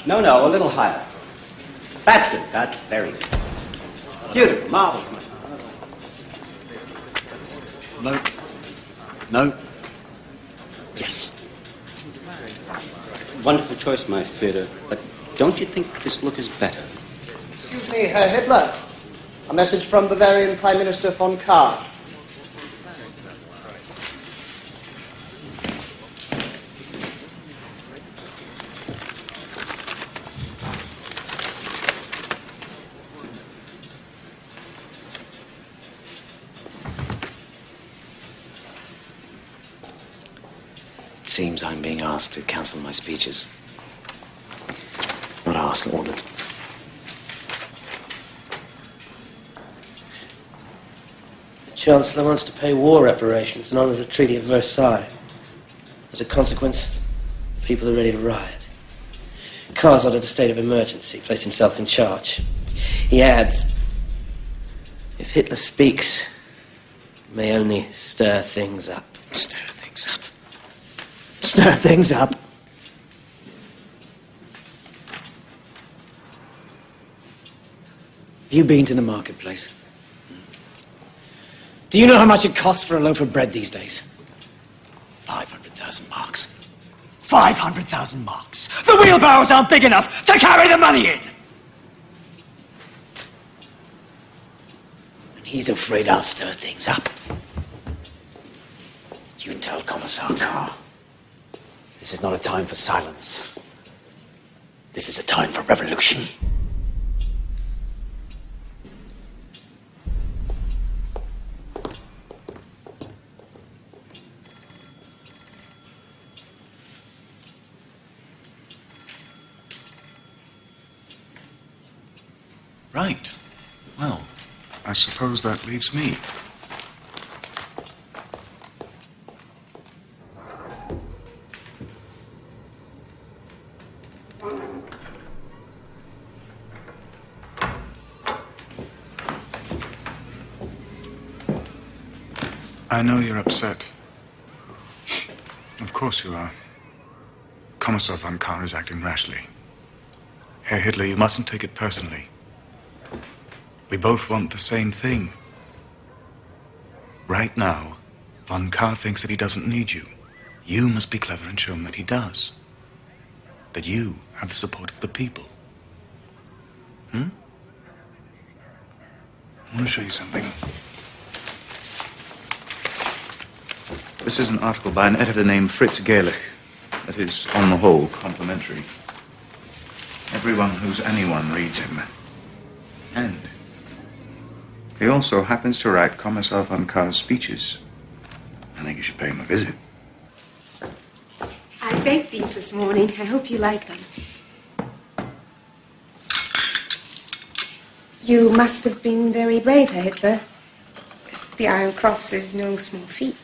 Speaker 7: No, a little higher. That's good. That's very good. Beautiful. Marvelous.
Speaker 13: No. No. Yes.
Speaker 7: Wonderful choice, my Führer. But don't you think this look is better?
Speaker 22: Excuse me, Herr Hitler. A message from Bavarian Prime Minister von Kahr.
Speaker 13: It seems I'm being asked to cancel my speeches. Not asked, ordered.
Speaker 6: The Chancellor wants to pay war reparations in honor of the Treaty of Versailles. As a consequence, people are ready to riot. Kahr's ordered a state of emergency, placed himself in charge. He adds, if Hitler speaks, it may only stir things up.
Speaker 13: Stir things up. Stir things up. Have you been to the marketplace? Do you know how much it costs for a loaf of bread these days? 500,000 marks. 500,000 marks. The wheelbarrows aren't big enough to carry the money in. And he's afraid I'll stir things up. You tell Commissar Kahr, this is not a time for silence. This is a time for revolution.
Speaker 12: Right. Well, I suppose that leaves me. I know you're upset. Of course you are. Commissar von Kahr is acting rashly. Herr Hitler, you mustn't take it personally. We both want the same thing. Right now, von Kahr thinks that he doesn't need you. You must be clever and show him that he does. That you have the support of the people. I want to show you something. This is an article by an editor named Fritz Gerlich that is, on the whole, complimentary. Everyone who's anyone reads him. And he also happens to write Commissar von Kahr's speeches. I think you should pay him a visit.
Speaker 23: I baked these this morning. I hope you like them. You must have been very brave, Herr Hitler. The Iron Cross is no small feat.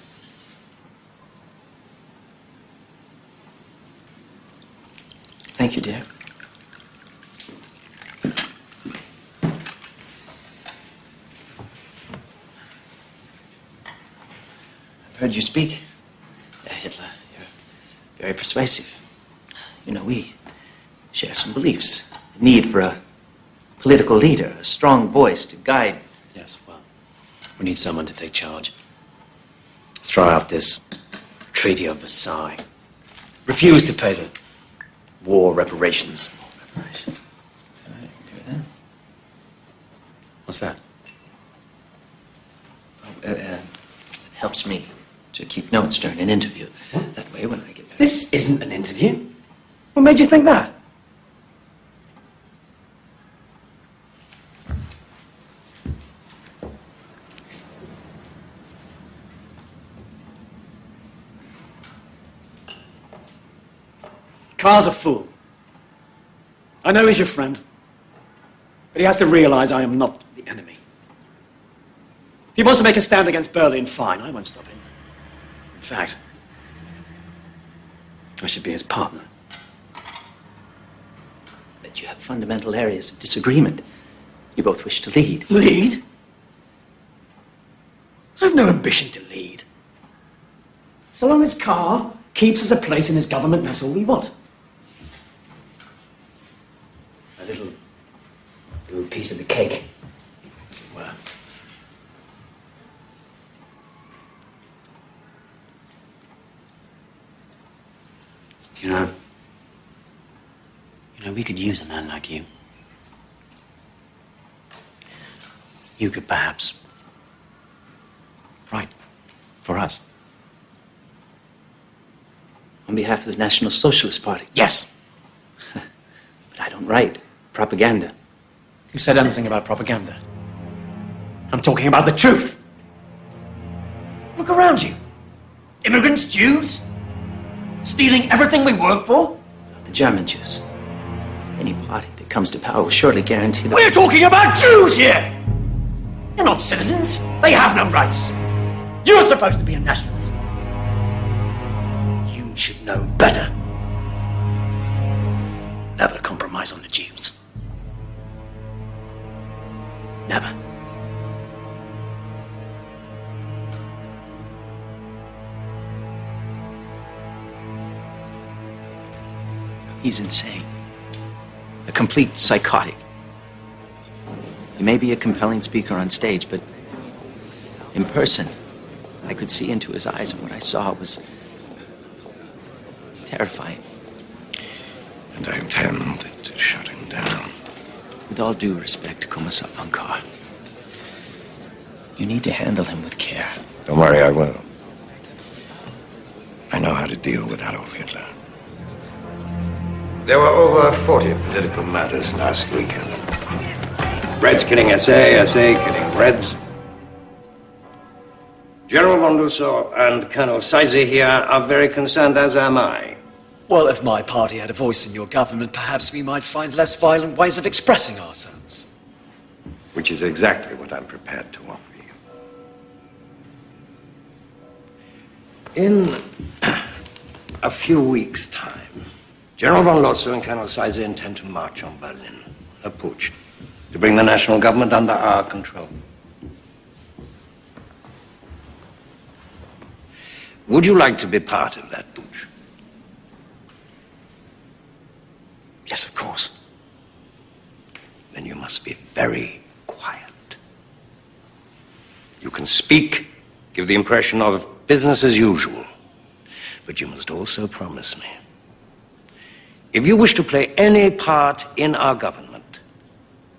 Speaker 6: heard you speak, Hitler. You're very persuasive. You know, we share some beliefs. The need for a political leader, a strong voice to guide.
Speaker 13: Yes, well, we need someone to take charge. Throw out this Treaty of Versailles. Refuse to pay the war reparations.
Speaker 6: Reparations. Can I do that?
Speaker 13: What's that?
Speaker 6: It helps me to keep notes during an interview. What? That way, when I get back...
Speaker 13: This isn't an interview. What made you think that? Carr's a fool. I know he's your friend, but he has to realize I am not the enemy. If he wants to make a stand against Berlin, fine, I won't stop him. In fact, I should be his partner.
Speaker 6: But you have fundamental areas of disagreement. You both wish to lead.
Speaker 13: Lead? I have no ambition to lead. So long as Carr keeps us a place in his government, that's all we want. A little piece of the cake, as it were. You know, we could use a man like you. You could perhaps write for us.
Speaker 6: On behalf of the National Socialist Party?
Speaker 13: Yes.
Speaker 6: But I don't write propaganda.
Speaker 13: Who said anything about propaganda? I'm talking about the truth. Look around you. Immigrants, Jews, stealing everything we work for.
Speaker 6: The German Jews. Any party that comes to power will surely guarantee that...
Speaker 13: We're talking about Jews here! They're not citizens. They have no rights. You're supposed to be a nationalist. You should know better. Never compromise on the Jews. Never.
Speaker 6: He's insane. A complete psychotic. He may be a compelling speaker on stage, but in person, I could see into his eyes, and what I saw was terrifying.
Speaker 5: And I intend to shut him down.
Speaker 6: With all due respect, Kommissar von Kahr, you need to handle him with care.
Speaker 5: Don't worry, I will. I know how to deal with Adolf Hitler. There were over 40 political matters last weekend. Reds killing SA, SA killing Reds. General von Lusso and Colonel Seise here are very concerned, as am I.
Speaker 13: Well, if my party had a voice in your government, perhaps we might find less violent ways of expressing ourselves.
Speaker 5: Which is exactly what I'm prepared to offer you. In a few weeks' time, General von Lotso and Colonel Seise intend to march on Berlin, a putsch, to bring the national government under our control. Would you like to be part of that putsch?
Speaker 13: Yes, of course.
Speaker 5: Then you must be very quiet. You can speak, give the impression of business as usual, but you must also promise me, if you wish to play any part in our government,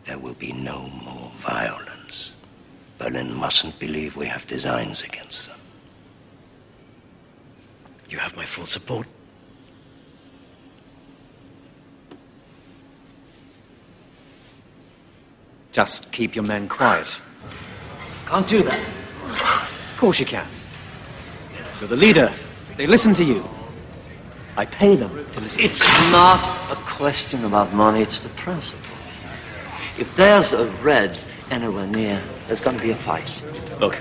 Speaker 5: there will be no more violence. Berlin mustn't believe we have designs against them.
Speaker 13: You have my full support. Just keep your men quiet. Can't do that. Of course you can. You're the leader. They listen to you. I pay them to listen.
Speaker 2: It's not a question about money, it's the principle. If there's a red anywhere near, there's going to be a fight.
Speaker 13: Look,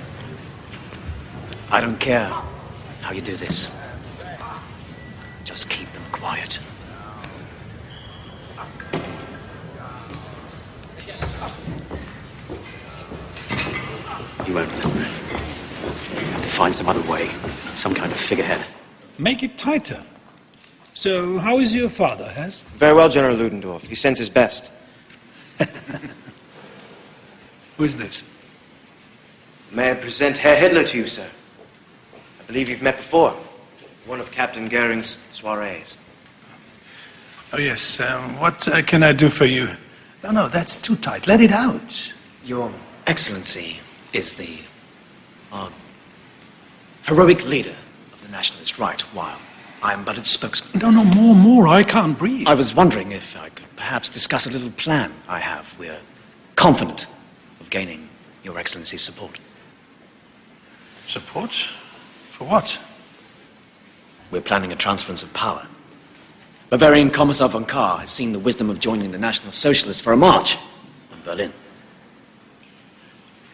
Speaker 13: I don't care how you do this. Just keep them quiet. You won't listen. You have to find some other way. Some kind of figurehead.
Speaker 14: Make it tighter. So, how is your father, Hess?
Speaker 16: Very well, General Ludendorff. He sends his best.
Speaker 14: Who is this?
Speaker 16: May I present Herr Hitler to you, sir? I believe you've met before. One of Captain Goering's soirees.
Speaker 14: Oh, yes. What can I do for you? No, that's too tight. Let it out.
Speaker 13: Your Excellency is the heroic leader of the nationalist right, while I am but its spokesman.
Speaker 14: No, more. I can't breathe.
Speaker 13: I was wondering if I could perhaps discuss a little plan I have. We're confident of gaining Your Excellency's support.
Speaker 14: Support? For what?
Speaker 13: We're planning a transference of power. Bavarian Commissar von Kahr has seen the wisdom of joining the National Socialists for a march on Berlin.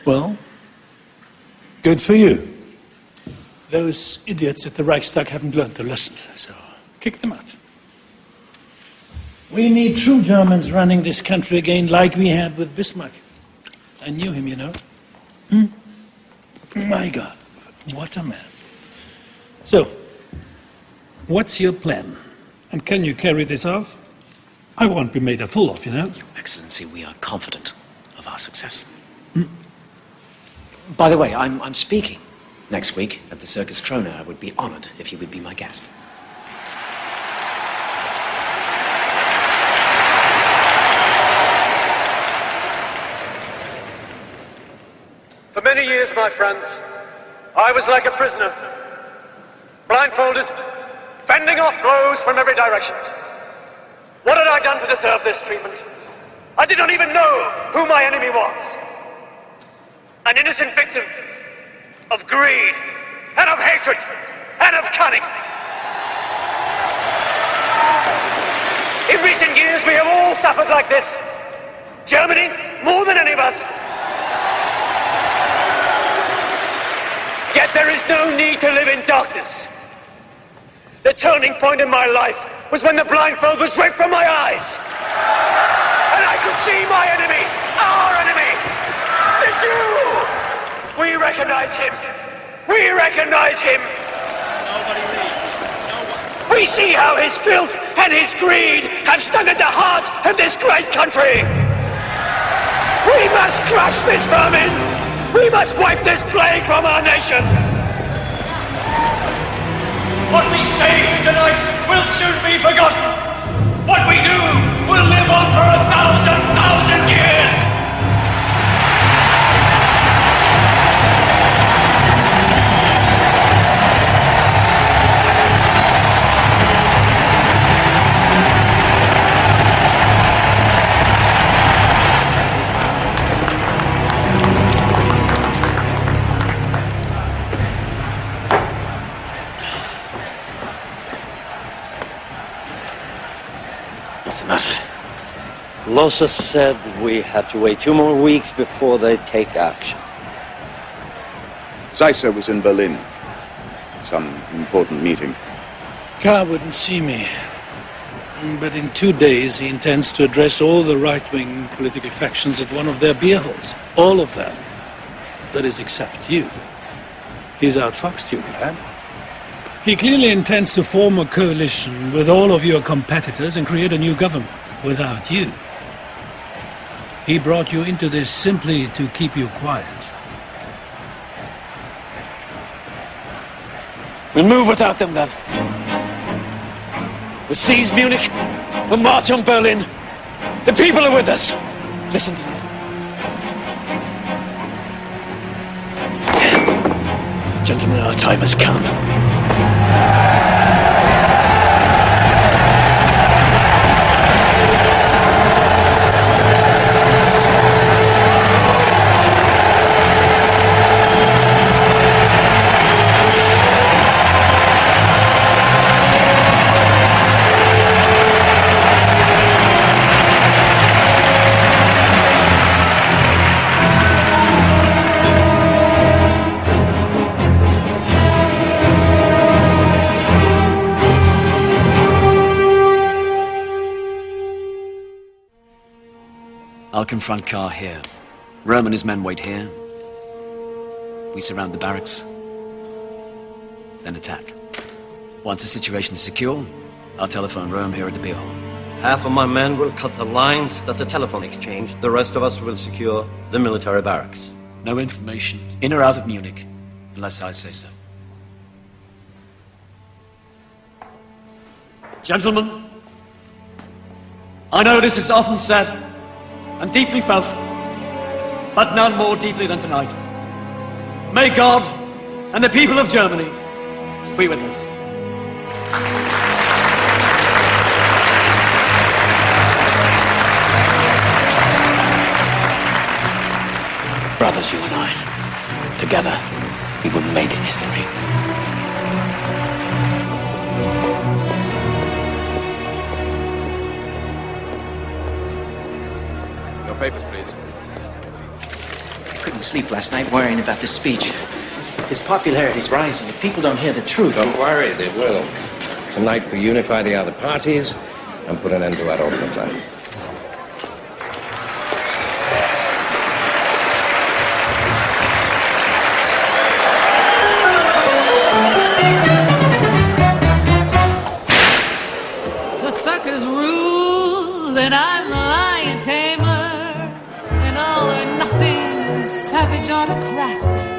Speaker 14: Well, good for you. Those idiots at the Reichstag haven't learned the lesson, so kick them out. We need true Germans running this country again like we had with Bismarck. I knew him, you know. My God, what a man. So, what's your plan? And can you carry this off? I won't be made a fool of, you know.
Speaker 13: Your Excellency, we are confident of our success. By the way, I'm speaking next week at the Circus Krone. I would be honored if you would be my guest.
Speaker 11: For many years, my friends, I was like a prisoner, blindfolded, fending off blows from every direction. What had I done to deserve this treatment? I did not even know who my enemy was. An innocent victim of greed, and of hatred, and of cunning. In recent years, we have all suffered like this. Germany, more than any of us. Yet there is no need to live in darkness. The turning point in my life was when the blindfold was ripped from my eyes. And I could see my enemy, our enemy, the Jew! We recognize him. We recognize him. Nobody leaves. No one. We see how his filth and his greed have stung at the heart of this great country. We must crush this vermin. We must wipe this plague from our nation.
Speaker 19: What we say tonight will soon be forgotten. What we do will live on for 1,000 years.
Speaker 2: What's the matter? Lossa said we have to wait 2 more weeks before they take action.
Speaker 12: Zeisser was in Berlin. Some important meeting.
Speaker 14: Kahr wouldn't see me. But in 2 days he intends to address all the right-wing political factions at one of their beer halls. All of them. That is, except you. He's outfoxed you, lad. He clearly intends to form a coalition with all of your competitors and create a new government without you. He brought you into this simply to keep you quiet.
Speaker 11: We'll move without them, then. We'll seize Munich. We'll march on Berlin. The people are with us. Listen to me.
Speaker 13: Gentlemen, our time has come. I'll confront Kahr here. Röhm and his men wait here. We surround the barracks. then attack. Once the situation is secure, I'll telephone Rome here at the beer hall.
Speaker 5: Half of my men will cut the lines at the telephone exchange. The rest of us will secure the military barracks.
Speaker 13: No information, in or out of Munich, unless I say so. Gentlemen, I know this is often said and deeply felt, but none more deeply than tonight. May God and the people of Germany be with us.
Speaker 6: Brothers, you and I, together, we will make history.
Speaker 15: Your papers, please.
Speaker 6: I couldn't sleep last night worrying about this speech. His popularity's rising. If people don't hear the truth...
Speaker 5: Don't worry, they will. Tonight we unify the other parties and put an end to that awful plan.
Speaker 21: The suckers rule, then I'm the lion tamer, and all or nothing savage autocrat.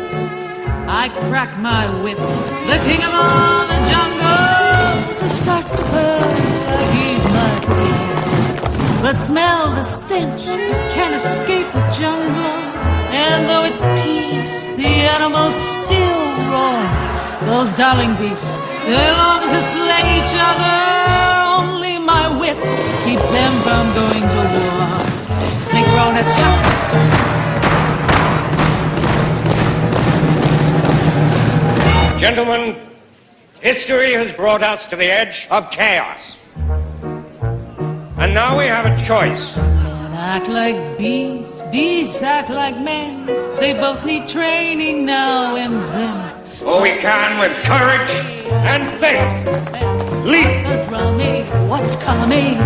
Speaker 21: I crack my whip, the king of all the jungle just starts to purr like he's my pussycat. But smell the stench, you can't escape the jungle, and though at peace, the animals still roar. Those darling beasts, they long to slay each other, only my whip keeps them from going to war. They grow an attack.
Speaker 5: Gentlemen, history has brought us to the edge of chaos. And now we have a choice.
Speaker 21: Men act like beasts, beasts act like men. They both need training now and then.
Speaker 5: Or we can with courage and faith. Leap!
Speaker 21: What's a drumming? What's coming?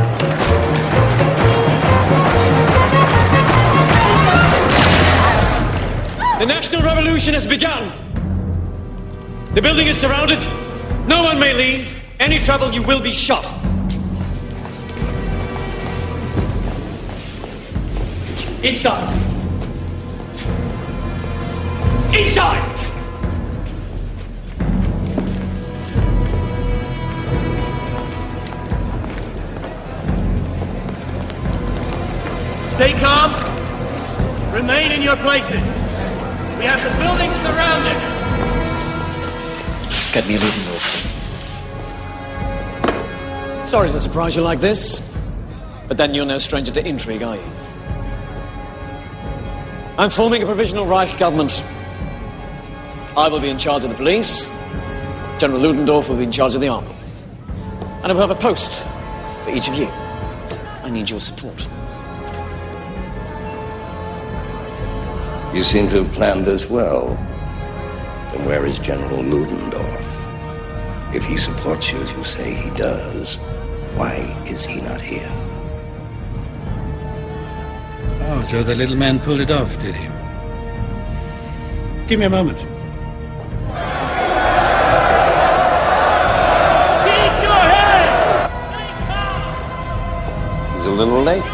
Speaker 13: The National Revolution has begun. The building is surrounded. No one may leave. Any trouble, you will be shot. Inside. Inside! Stay calm. Remain in your places. We have the building surrounded. Get me a leading off. Sorry to surprise you like this, but then you're no stranger to intrigue, are you? I'm forming a provisional Reich government. I will be in charge of the police. General Ludendorff will be in charge of the army. And I will have a post for each of you. I need your support.
Speaker 5: You seem to have planned this well. Then where is General Ludendorff? If he supports you as you say he does, why is he not here?
Speaker 14: Oh, so the little man pulled it off, did he? Give me a moment.
Speaker 11: Keep your head!
Speaker 5: He's a little late.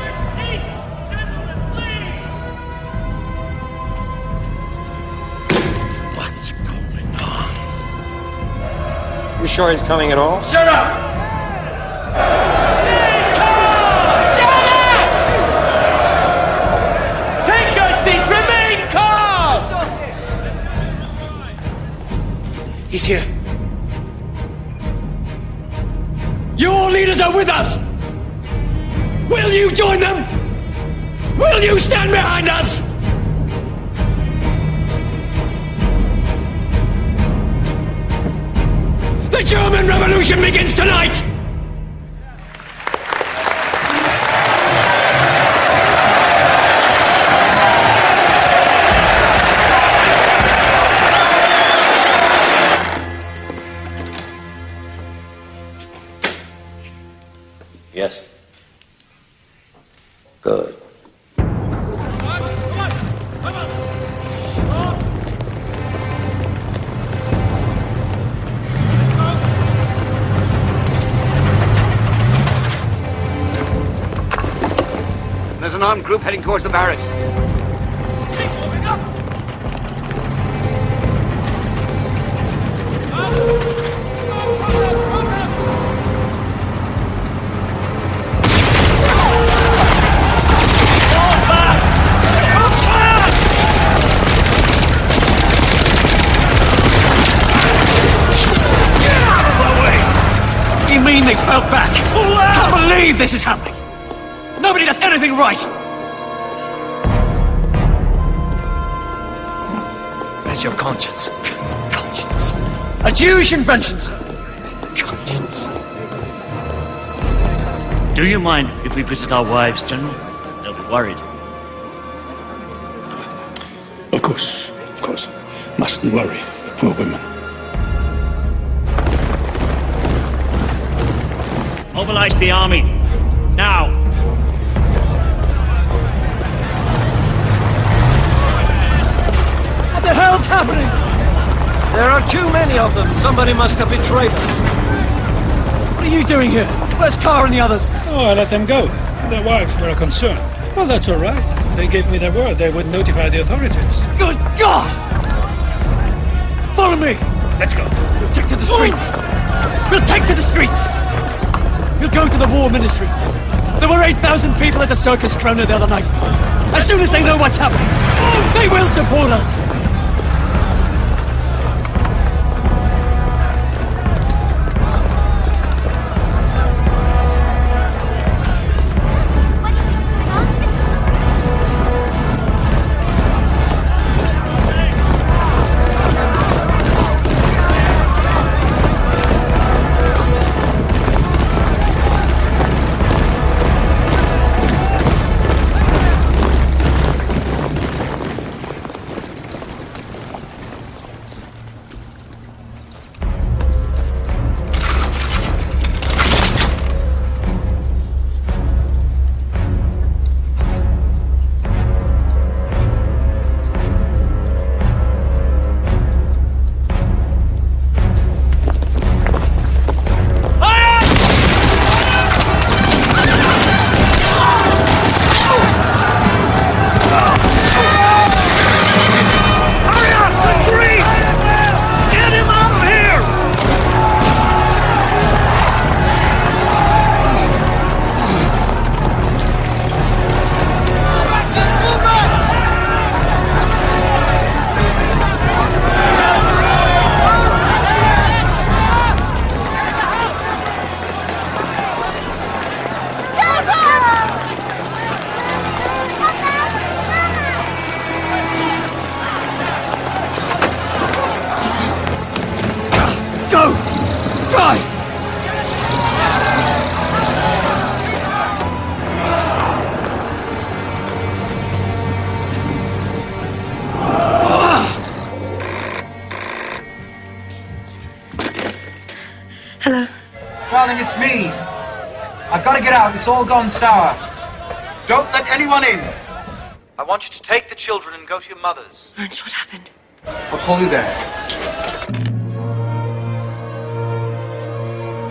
Speaker 5: You sure he's coming at all?
Speaker 11: Shut up! Stay calm! Shut up! Take your seats! Remain calm!
Speaker 6: He's here.
Speaker 11: Your leaders are with us! Will you join them? Will you stand behind us? The German Revolution begins tonight!
Speaker 5: Yes. Good.
Speaker 1: an armed group heading towards the barracks.
Speaker 11: You mean they fell back? I can't believe this is happening. Nobody does anything right. Where's your conscience? Conscience. A Jewish invention, sir. Conscience.
Speaker 2: Do you mind if we visit our wives, General? They'll be worried.
Speaker 14: Of course. Mustn't worry. Poor women.
Speaker 2: Mobilize the army. Now.
Speaker 11: What the hell's happening?
Speaker 10: There are too many of them. Somebody must have betrayed us.
Speaker 11: What are you doing here? Where's Carr and the others?
Speaker 14: Oh, I let them go. Their wives were concerned. Well, that's all right. They gave me their word they would notify the authorities.
Speaker 11: Good God! Follow me!
Speaker 14: Let's go.
Speaker 11: We'll take to the streets! We'll take to the streets! We'll go to the war ministry. There were 8,000 people at the circus Krona the other night. As soon as they know what's happening, they will support us.
Speaker 4: Darling, it's me. I've got to get out. It's all gone sour. Don't let anyone in.
Speaker 17: I want you to take the children and go to your mother's.
Speaker 20: Ernst, what happened?
Speaker 4: I'll call you there.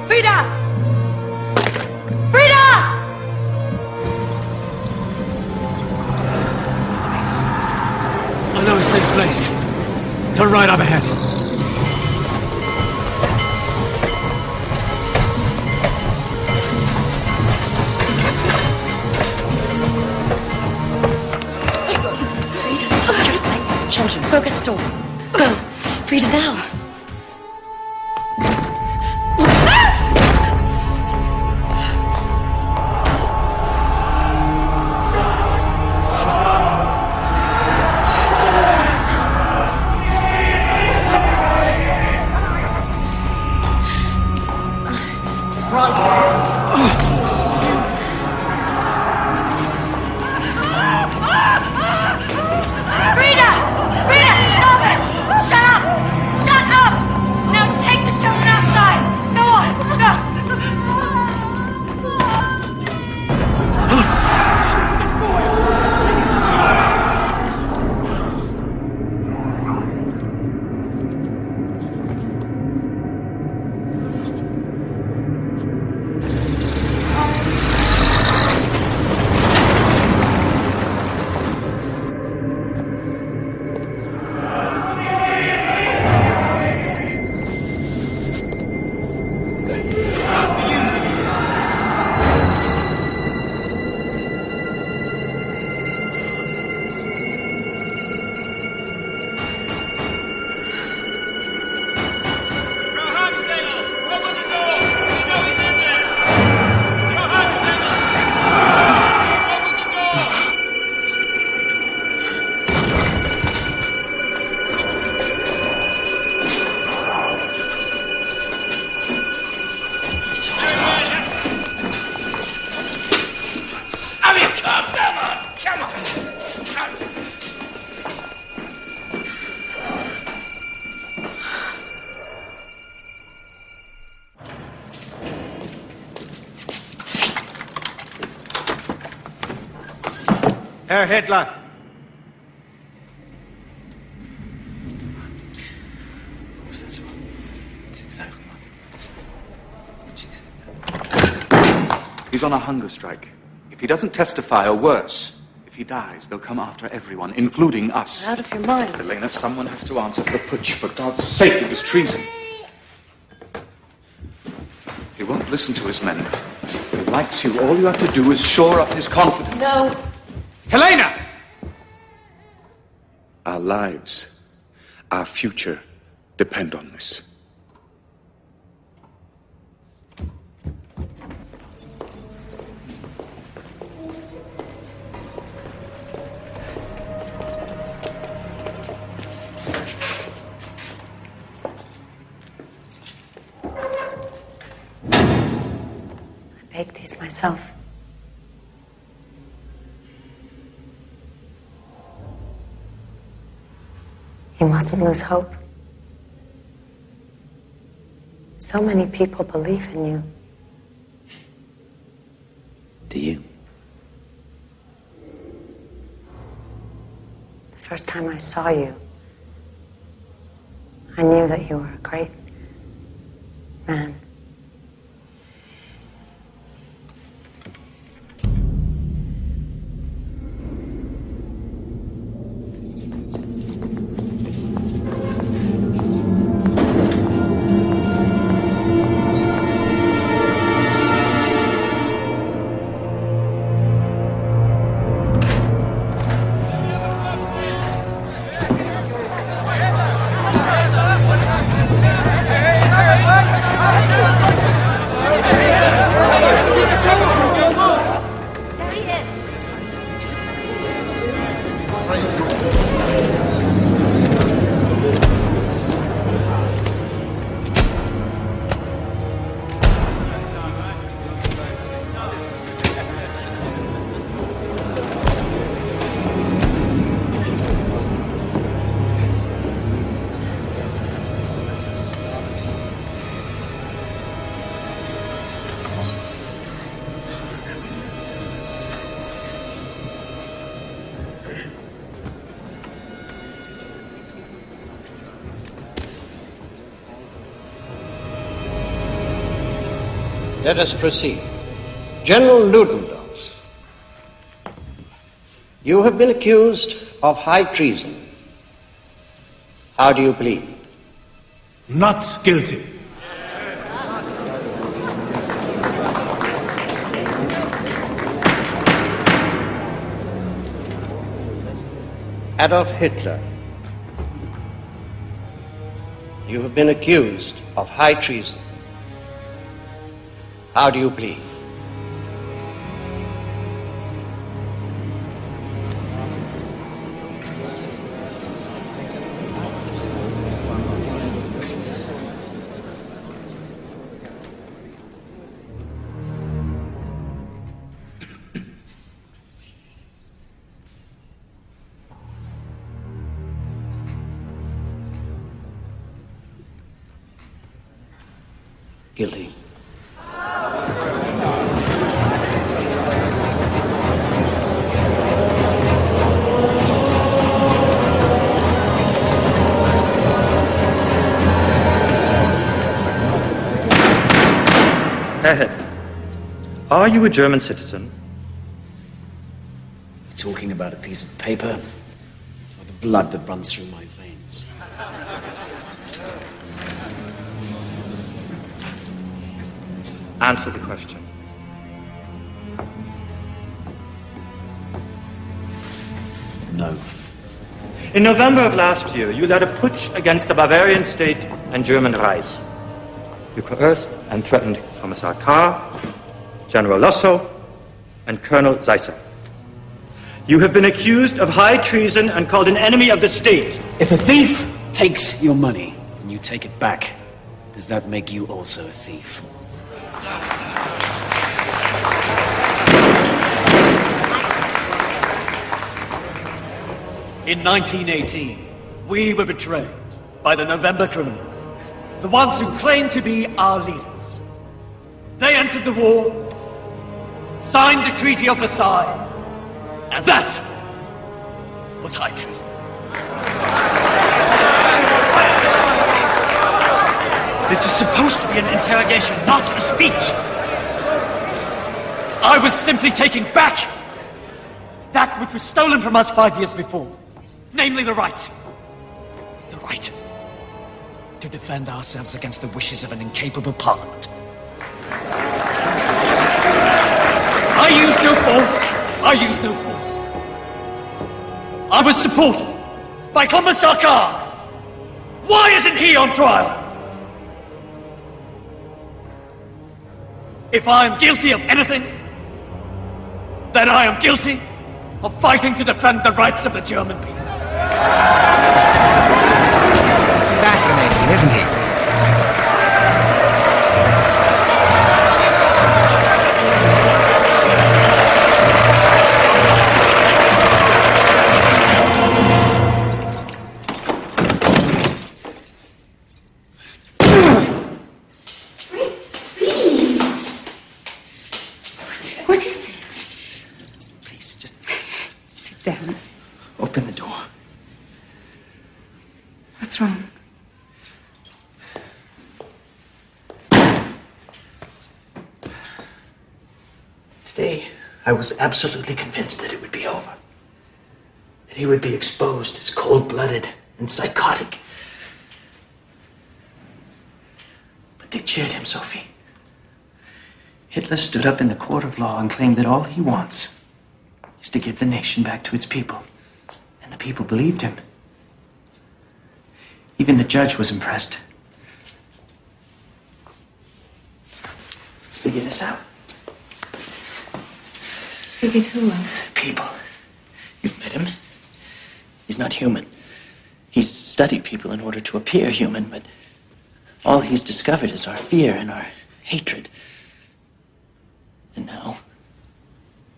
Speaker 20: Frida! Frida!
Speaker 11: I know a safe place. Turn right up ahead.
Speaker 20: Children, go get the door. Go. Frida, now.
Speaker 21: Shut up!
Speaker 10: Herr Hitler.
Speaker 12: He's on a hunger strike. If he doesn't testify, or worse, if he dies, they'll come after everyone, including us.
Speaker 20: You're out of your mind.
Speaker 12: Elena, someone has to answer for the putsch. For God's sake, it was treason. He won't listen to his men. He likes you. All you have to do is shore up his confidence.
Speaker 20: No.
Speaker 12: Helena! Our lives, our future, depend on this.
Speaker 20: I baked these myself. You mustn't lose hope. So many people believe in you.
Speaker 6: Do you?
Speaker 20: The first time I saw you, I knew that you were a great man.
Speaker 2: Let us proceed. General Ludendorff, you have been accused of high treason. How do you plead?
Speaker 14: Not guilty.
Speaker 2: Adolf Hitler, you have been accused of high treason. How do you plead?
Speaker 13: Guilty.
Speaker 1: Herr Hitler, are you a German citizen?
Speaker 13: You're talking about a piece of paper or the blood that runs through my veins?
Speaker 1: Answer the question.
Speaker 13: No.
Speaker 1: In November of last year, you led a putsch against the Bavarian state and German Reich. You coerced and threatened Commissar Carr, General Losso, and Colonel Seisser. You have been accused of high treason and called an enemy of the state.
Speaker 13: If a thief takes your money and you take it back, does that make you also a thief? In 1918, we were betrayed by the November criminals, the ones who claimed to be our leaders. They entered the war, signed the Treaty of Versailles, and that
Speaker 11: was high treason.
Speaker 2: This is supposed to be an interrogation, not a speech.
Speaker 11: I was simply taking back that which was stolen from us 5 years before. Namely the right to defend ourselves against the wishes of an incapable parliament. I used no force. I was supported by Commissar Carr. Why isn't he on trial? If I am guilty of anything, then I am guilty of fighting to defend the rights of the German people.
Speaker 6: Fascinating, isn't it?
Speaker 23: What is it?
Speaker 6: Please, just
Speaker 23: sit down.
Speaker 6: Open the door.
Speaker 23: What's wrong?
Speaker 6: Today, I was absolutely convinced that it would be over. That he would be exposed as cold-blooded and psychotic. But they cheered him, Sophie. Hitler stood up in the court of law and claimed that all he wants is to give the nation back to its people. And the people believed him. Even the judge was impressed. Let's figure this out.
Speaker 23: Figured who out?
Speaker 6: People. You've met him. He's not human. He's studied people in order to appear human, but all he's discovered is our fear and our hatred. And now,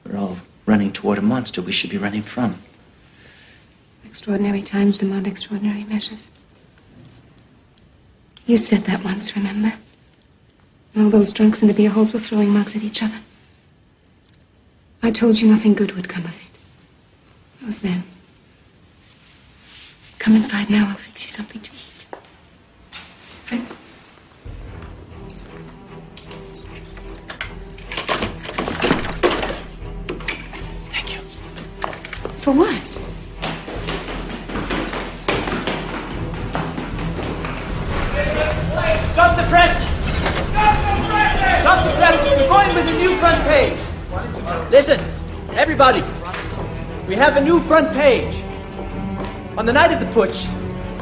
Speaker 6: we're all running toward a monster we should be running from.
Speaker 23: Extraordinary times demand extraordinary measures. You said that once, remember? And all those drunks in the beer halls were throwing mugs at each other. I told you nothing good would come of it. It was then. Come inside now, I'll fix you something to eat. Fritz?
Speaker 6: Thank you.
Speaker 23: For what?
Speaker 17: Stop the presses! Stop the presses! We're going with a new front page. Listen, everybody. We have a new front page. On the night of the putsch,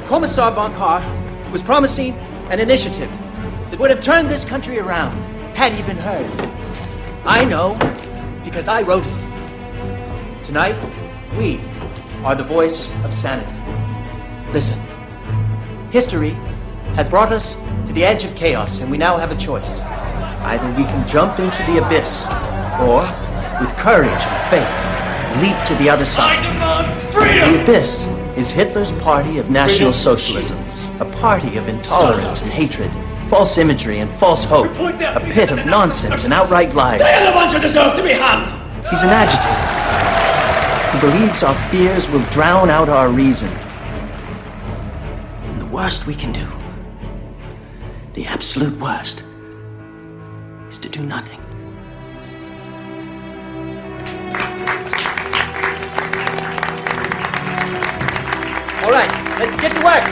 Speaker 17: Commissar von Kahr was promising an initiative that would have turned this country around had he been heard. I know because I wrote it. Tonight, we are the voice of sanity. Listen, history has brought us to the edge of chaos, and we now have a choice. Either we can jump into the abyss, or, with courage and faith, leap to the other side.
Speaker 11: I demand freedom!
Speaker 17: The abyss is Hitler's party of National Socialism, a party of intolerance and hatred, false imagery and false hope, a pit of nonsense and outright lies.
Speaker 11: They are the ones who deserve to be hung!
Speaker 17: He's an agitator who believes our fears will drown out our reason. And the worst we can do, the absolute worst, is to do nothing. All right, let's get to work.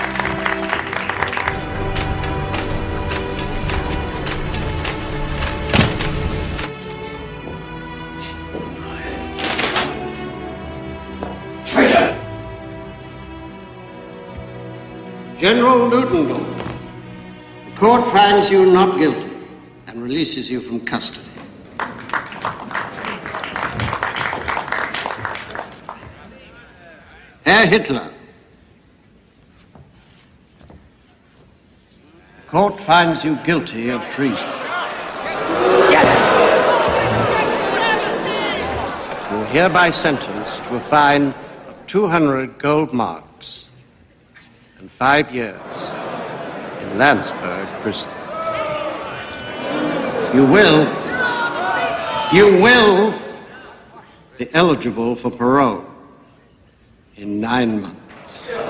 Speaker 3: Traitor! General Ludendorff, the court finds you not guilty and releases you from custody. Herr Hitler, the court finds you guilty of treason. You are hereby sentenced to a fine of 200 gold marks and 5 years in Landsberg prison. You will be eligible for parole in 9 months.